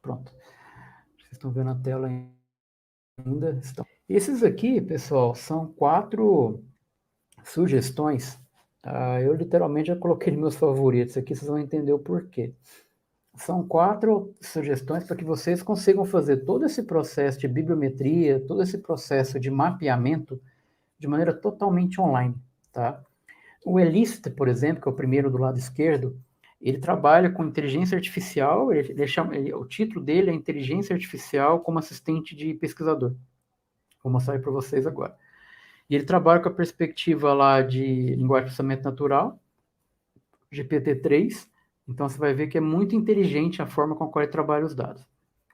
Pronto. Vocês estão vendo a tela ainda? Esses aqui, pessoal, são 4 sugestões. Eu literalmente já coloquei meus favoritos aqui, vocês vão entender o porquê. São 4 sugestões para que vocês consigam fazer todo esse processo de bibliometria, todo esse processo de mapeamento de maneira totalmente online, tá? O Elicit, por exemplo, que é o primeiro do lado esquerdo, ele trabalha com inteligência artificial, o título dele é Inteligência Artificial como Assistente de Pesquisador. Vou mostrar para vocês agora. E ele trabalha com a perspectiva lá de linguagem de processamento natural, GPT-3, então você vai ver que é muito inteligente a forma com a qual ele trabalha os dados.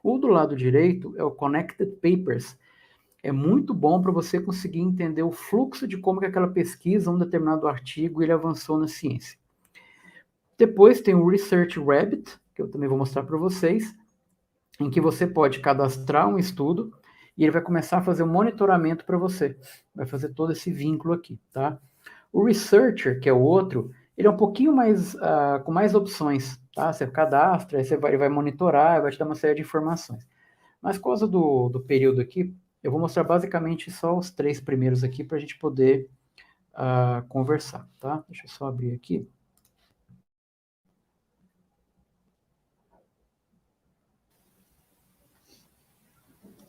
O do lado direito é o Connected Papers. É muito bom para você conseguir entender o fluxo de como que aquela pesquisa, um determinado artigo, ele avançou na ciência. Depois tem o Research Rabbit, que eu também vou mostrar para vocês, em que você pode cadastrar um estudo e ele vai começar a fazer o monitoramento para você. Vai fazer todo esse vínculo aqui, tá? O Researcher, que é o outro, ele é um pouquinho mais, com mais opções, tá? Você cadastra, aí ele vai monitorar, vai te dar uma série de informações. Mas por causa do período aqui, eu vou mostrar basicamente só os 3 primeiros aqui para a gente poder conversar, tá? Deixa eu só abrir aqui.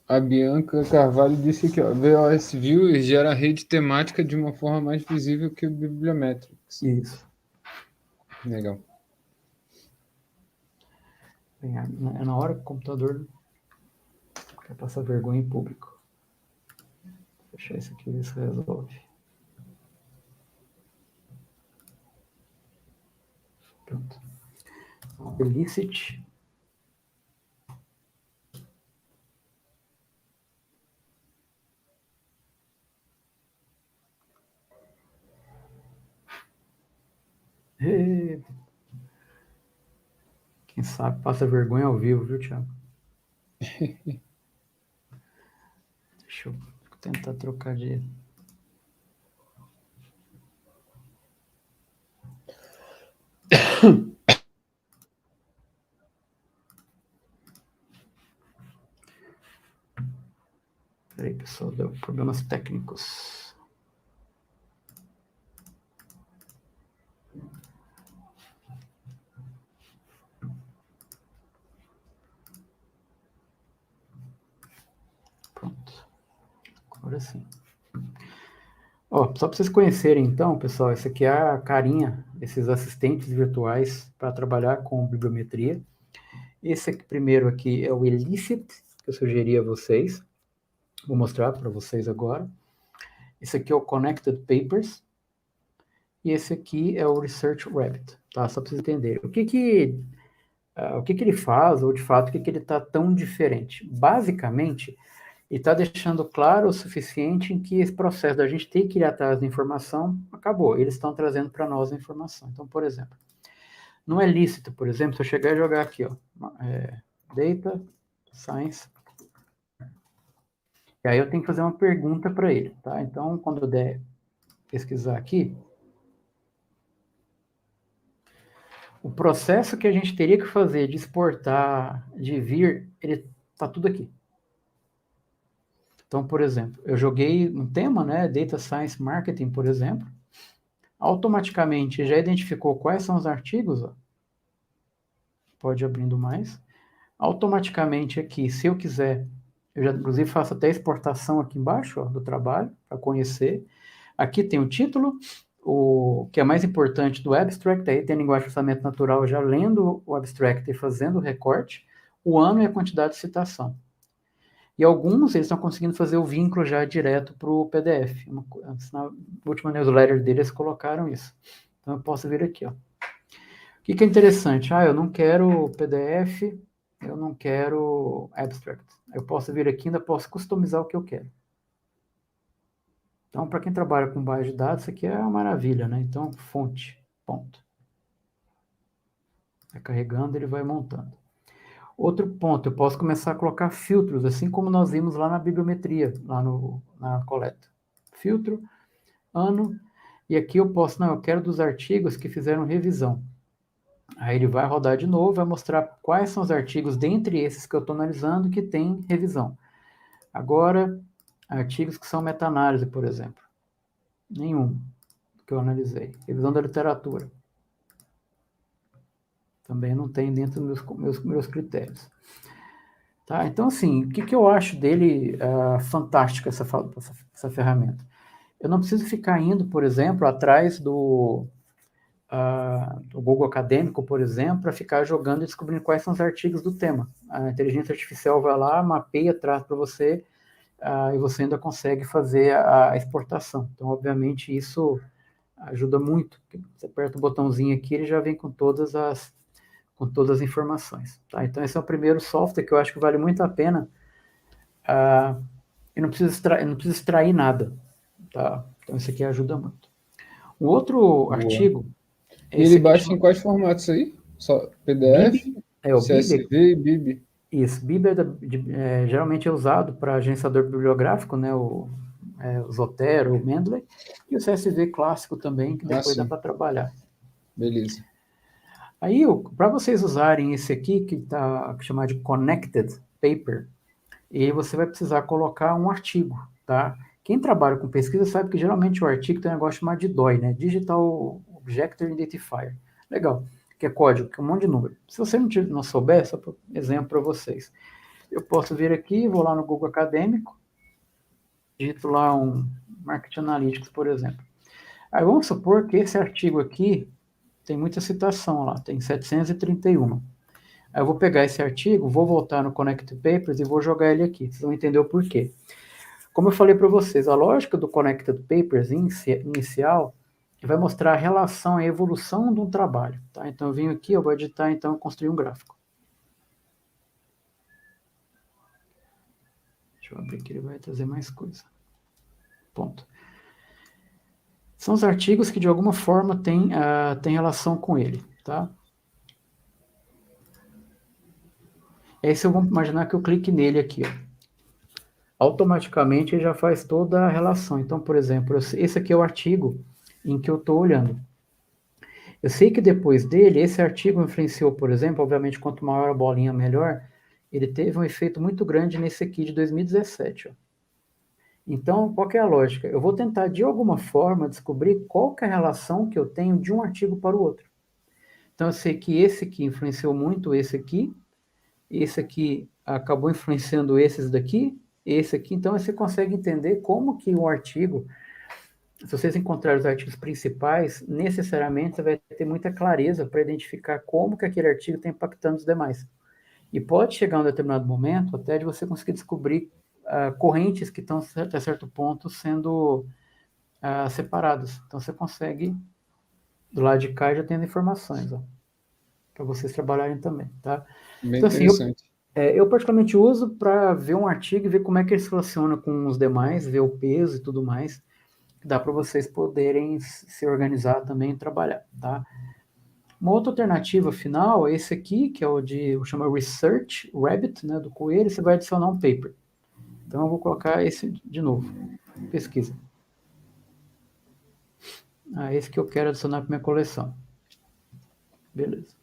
A Bianca Carvalho disse aqui, ó, VOS View gera a rede temática de uma forma mais visível que o Bibliometrics. Isso. Legal. É na hora que o computador quer passar vergonha em público. Vou fechar isso aqui e ver se resolve. Pronto. Illicit. Quem sabe passa vergonha ao vivo, viu, Thiago? Deixa eu tentar trocar de... Peraí, pessoal, deu problemas técnicos. Pronto. Agora sim. Ó, só para vocês conhecerem, então, pessoal, esse aqui é a carinha desses assistentes virtuais para trabalhar com bibliometria. Esse aqui, primeiro aqui é o Illicit, que eu sugeri a vocês. Vou mostrar para vocês agora. Esse aqui é o Connected Papers. E esse aqui é o Research Rabbit, tá? Só para vocês entenderem. O que ele faz, ou de fato, o que ele está tão diferente? Basicamente, ele está deixando claro o suficiente em que esse processo da gente ter que ir atrás da informação acabou. Eles estão trazendo para nós a informação. Então, por exemplo, não é lícito, por exemplo, se eu chegar e jogar aqui, ó, Data Science, e aí eu tenho que fazer uma pergunta para ele, tá? Então, quando eu der pesquisar aqui, o processo que a gente teria que fazer de exportar, de vir, ele está tudo aqui. Então, por exemplo, eu joguei um tema, né, Data Science Marketing, por exemplo, automaticamente já identificou quais são os artigos, ó. Pode ir abrindo mais. Automaticamente aqui, se eu quiser, eu já inclusive faço até exportação aqui embaixo, ó, do trabalho, para conhecer. Aqui tem o título, o que é mais importante do abstract, aí tem a linguagem de processamento natural já lendo o abstract e fazendo o recorte, o ano e a quantidade de citação. E alguns, eles estão conseguindo fazer o vínculo já direto para o PDF. Na última newsletter deles, colocaram isso. Então, eu posso vir aqui, ó. O que é interessante? Eu não quero PDF, eu não quero abstract. Eu posso vir aqui e ainda posso customizar o que eu quero. Então, para quem trabalha com base de dados, isso aqui é uma maravilha, né? Então, fonte, ponto. Vai carregando, ele vai montando. Outro ponto, eu posso começar a colocar filtros, assim como nós vimos lá na bibliometria, lá na coleta. Filtro, ano, e aqui eu posso, não, eu quero dos artigos que fizeram revisão. Aí ele vai rodar de novo, vai mostrar quais são os artigos dentre esses que eu estou analisando que tem revisão. Agora, artigos que são meta-análise, por exemplo. Nenhum que eu analisei. Revisão da literatura. Também não tem dentro dos meus critérios. Tá? Então, assim, o que eu acho dele fantástico, essa ferramenta? Eu não preciso ficar indo, por exemplo, atrás do Google Acadêmico, por exemplo, para ficar jogando e descobrindo quais são os artigos do tema. A inteligência artificial vai lá, mapeia, traz para você, e você ainda consegue fazer a exportação. Então, obviamente, isso ajuda muito. Você aperta o botãozinho aqui, ele já vem com todas as informações. Tá? Então, esse é o primeiro software que eu acho que vale muito a pena. Eu não preciso extrair nada. Tá? Então, esse aqui ajuda muito. Um outro artigo... E ele baixa em quais formatos aí? Só PDF, BIB, o CSV BIB, e BIB? Isso, Bib geralmente é usado para agenciador bibliográfico, né, o Zotero, o Mendeley, e o CSV clássico também, que depois dá sim. para trabalhar. Beleza. Aí, para vocês usarem esse aqui, que está chamado de Connected Paper, e você vai precisar colocar um artigo, tá? Quem trabalha com pesquisa sabe que geralmente o artigo tem um negócio chamado de DOI, né? Digital Object Identifier. Legal, que é código, que é um monte de número. Se você não souber, só por exemplo para vocês. Eu posso vir aqui, vou lá no Google Acadêmico, digito lá um Marketing Analytics, por exemplo. Aí vamos supor que esse artigo aqui tem muita citação lá, tem 731. Aí eu vou pegar esse artigo, vou voltar no Connect Papers e vou jogar ele aqui. Vocês vão entender o porquê. Como eu falei para vocês, a lógica do Connected Papers inicial vai mostrar a relação, a evolução de um trabalho. Tá? Então eu venho aqui, eu vou editar, então, construir um gráfico. Deixa eu abrir aqui, ele vai trazer mais coisa. Ponto. São os artigos que de alguma forma têm relação com ele. Tá? Aí se eu vou imaginar que eu clique nele aqui, ó. Automaticamente ele já faz toda a relação. Então, por exemplo, esse aqui é o artigo em que eu estou olhando. Eu sei que depois dele, esse artigo influenciou, por exemplo, obviamente, quanto maior a bolinha, melhor, ele teve um efeito muito grande nesse aqui de 2017. Ó. Então, qual que é a lógica? Eu vou tentar, de alguma forma, descobrir qual que é a relação que eu tenho de um artigo para o outro. Então, eu sei que esse aqui influenciou muito esse aqui acabou influenciando esses daqui, esse aqui. Então, você consegue entender como que o artigo, se vocês encontrarem os artigos principais, necessariamente você vai ter muita clareza para identificar como que aquele artigo está impactando os demais. E pode chegar um determinado momento até de você conseguir descobrir correntes que estão, até certo ponto, sendo separadas. Então, você consegue, do lado de cá, já tendo informações, para vocês trabalharem também, tá? Bem Então, assim, interessante. eu particularmente uso para ver um artigo e ver como é que ele se relaciona com os demais, ver o peso e tudo mais, que dá para vocês poderem se organizar também e trabalhar, tá? Uma outra alternativa final é esse aqui, que é o chama Research Rabbit, né, do coelho, você vai adicionar um paper. Então eu vou colocar esse de novo, pesquisa. Esse que eu quero adicionar para minha coleção. Beleza.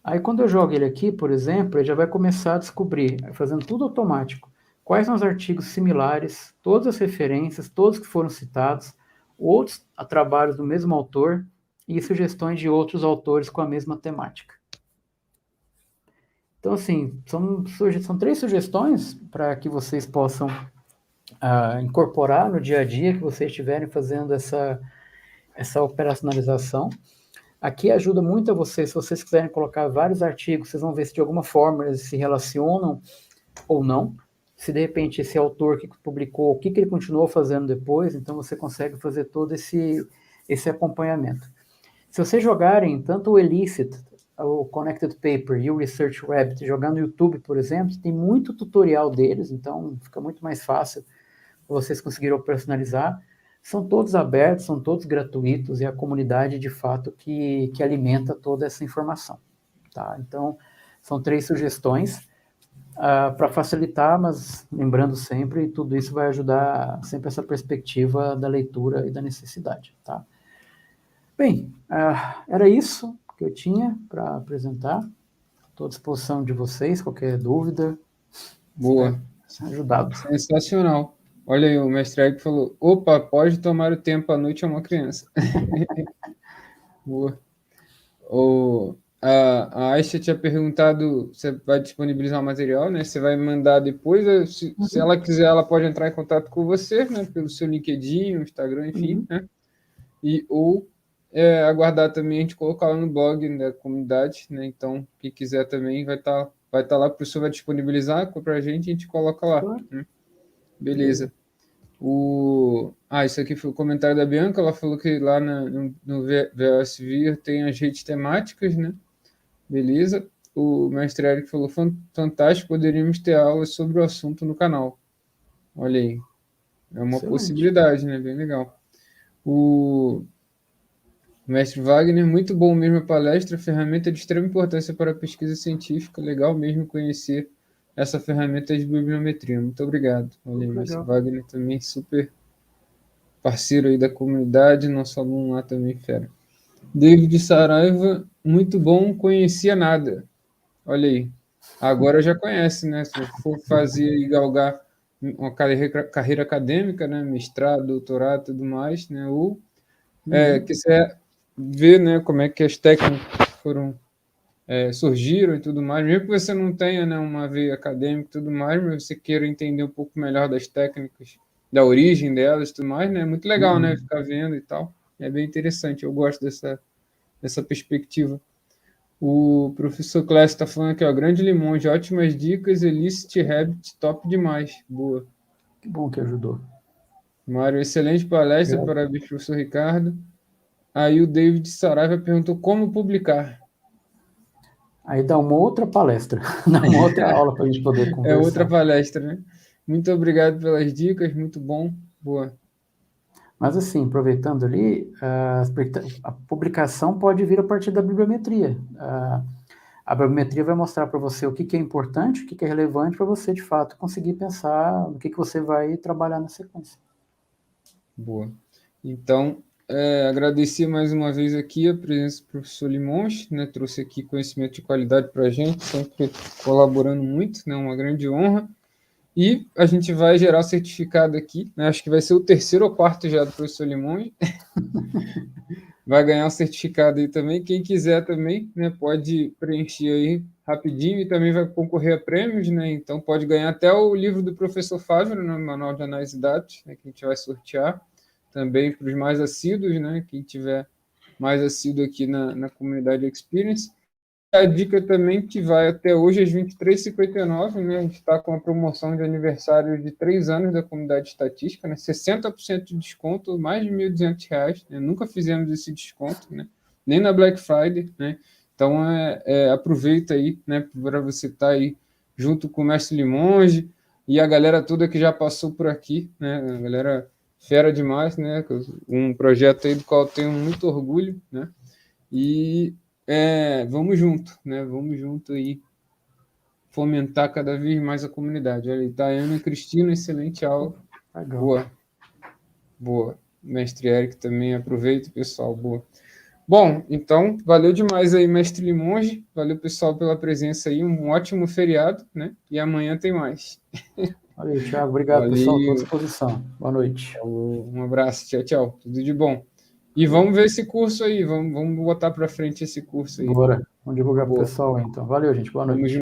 Aí quando eu jogo ele aqui, por exemplo, ele já vai começar a descobrir, fazendo tudo automático, quais são os artigos similares, todas as referências, todos que foram citados, outros trabalhos do mesmo autor e sugestões de outros autores com a mesma temática. Então, assim, são 3 sugestões para que vocês possam incorporar no dia a dia que vocês estiverem fazendo essa operacionalização. Aqui ajuda muito a vocês, se vocês quiserem colocar vários artigos, vocês vão ver se de alguma forma eles se relacionam ou não. Se de repente esse autor que publicou, o que ele continuou fazendo depois, então você consegue fazer todo esse acompanhamento. Se vocês jogarem tanto o Elicit, o Connected Paper e o Research Rabbit, jogando no YouTube, por exemplo, tem muito tutorial deles, então fica muito mais fácil vocês conseguirem operacionalizar. São todos abertos, são todos gratuitos, e a comunidade, de fato, que alimenta toda essa informação. Tá? Então, são 3 sugestões para facilitar, mas lembrando sempre, tudo isso vai ajudar sempre essa perspectiva da leitura e da necessidade. Tá? Bem, era isso que eu tinha para apresentar. Estou à disposição de vocês, qualquer dúvida. Boa. Ajudado. Sensacional. Olha aí, o mestre Eric falou: opa, pode tomar o tempo à noite a uma criança. Boa. A Aisha tinha perguntado: você vai disponibilizar o material, né? Você vai mandar depois. Se ela quiser, ela pode entrar em contato com você, né? Pelo seu LinkedIn, Instagram, enfim, né? Ou aguardar também a gente colocar lá no blog da comunidade, né? Então, quem quiser também vai estar lá, o professor vai disponibilizar para a gente coloca lá. Né? Beleza. Isso aqui foi o comentário da Bianca, ela falou que lá no VSVIR tem as redes temáticas, né? Beleza. O mestre Eric falou: fantástico, poderíamos ter aulas sobre o assunto no canal. Olha aí. É uma possibilidade, né? Bem legal. O mestre Wagner, muito bom mesmo a palestra, ferramenta de extrema importância para a pesquisa científica, legal mesmo conhecer essa ferramenta de bibliometria. Muito obrigado. Olha aí, Mestre Wagner também super parceiro aí da comunidade, nosso aluno lá também fera. David Saraiva, muito bom, conhecia nada. Olha aí. Agora já conhece, né? Se for fazer e galgar uma carreira acadêmica, né? Mestrado, doutorado e tudo mais, né? Ou quiser ver, né, como é que as técnicas foram surgiram e tudo mais, mesmo que você não tenha, né, uma veia acadêmica e tudo mais, mas você queira entender um pouco melhor das técnicas, da origem delas e tudo mais, né? É muito legal, né? Ficar vendo e tal. É bem interessante, eu gosto dessa perspectiva. O professor Clécio está falando aqui, ó, grande Limonge, ótimas dicas, Elicit Habit, top demais. Boa. Que bom que ajudou. Mário, excelente palestra, parabéns, professor Ricardo. Aí o David Saraiva perguntou como publicar. Aí dá uma outra palestra, dá uma outra aula para a gente poder conversar. É outra palestra, né? Muito obrigado pelas dicas, muito bom. Boa. Mas assim, aproveitando ali, a publicação pode vir a partir da bibliometria. A bibliometria vai mostrar para você o que é importante, o que é relevante para você, de fato, conseguir pensar no que você vai trabalhar na sequência. Boa. Então, agradecer mais uma vez aqui a presença do professor Limonge, né? Trouxe aqui conhecimento de qualidade para a gente, sempre colaborando muito, né? Uma grande honra. E a gente vai gerar o certificado aqui, né? Acho que vai ser o terceiro ou quarto já do professor Limonge. Vai ganhar o certificado aí também. Quem quiser também, né, pode preencher aí rapidinho e também vai concorrer a prêmios, né? Então pode ganhar até o livro do professor Fávero, né, Manual de Análise de Dados, né, que a gente vai sortear também para os mais assíduos, né? Quem tiver mais assíduo aqui na comunidade Experience. A dica também que vai até hoje às 23h59, né? A gente está com a promoção de aniversário de 3 anos da comunidade estatística, né? 60% de desconto, mais de R$ 1.200, né? Nunca fizemos esse desconto, né? Nem na Black Friday, né? Então, aproveita aí, né? Para você estar aí junto com o Mestre Limonge e a galera toda que já passou por aqui, né? A galera fera demais, né? Um projeto aí do qual eu tenho muito orgulho, né? E vamos junto, né? Vamos junto aí fomentar cada vez mais a comunidade. Olha aí, tá Ana e Cristina, excelente aula. Legal. Boa. Boa. Mestre Eric também, aproveita, pessoal. Boa. Bom, então, valeu demais aí, Mestre Limonge. Valeu, pessoal, pela presença aí. Um ótimo feriado, né? E amanhã tem mais. Valeu, Thiago. Obrigado, Valeu. pessoal. Estou à disposição. Boa noite. Um abraço. Tchau, tchau. Tudo de bom. E vamos ver esse curso aí. Vamos botar para frente esse curso aí. Bora. Vamos divulgar para o pessoal, então. Valeu, gente. Boa noite.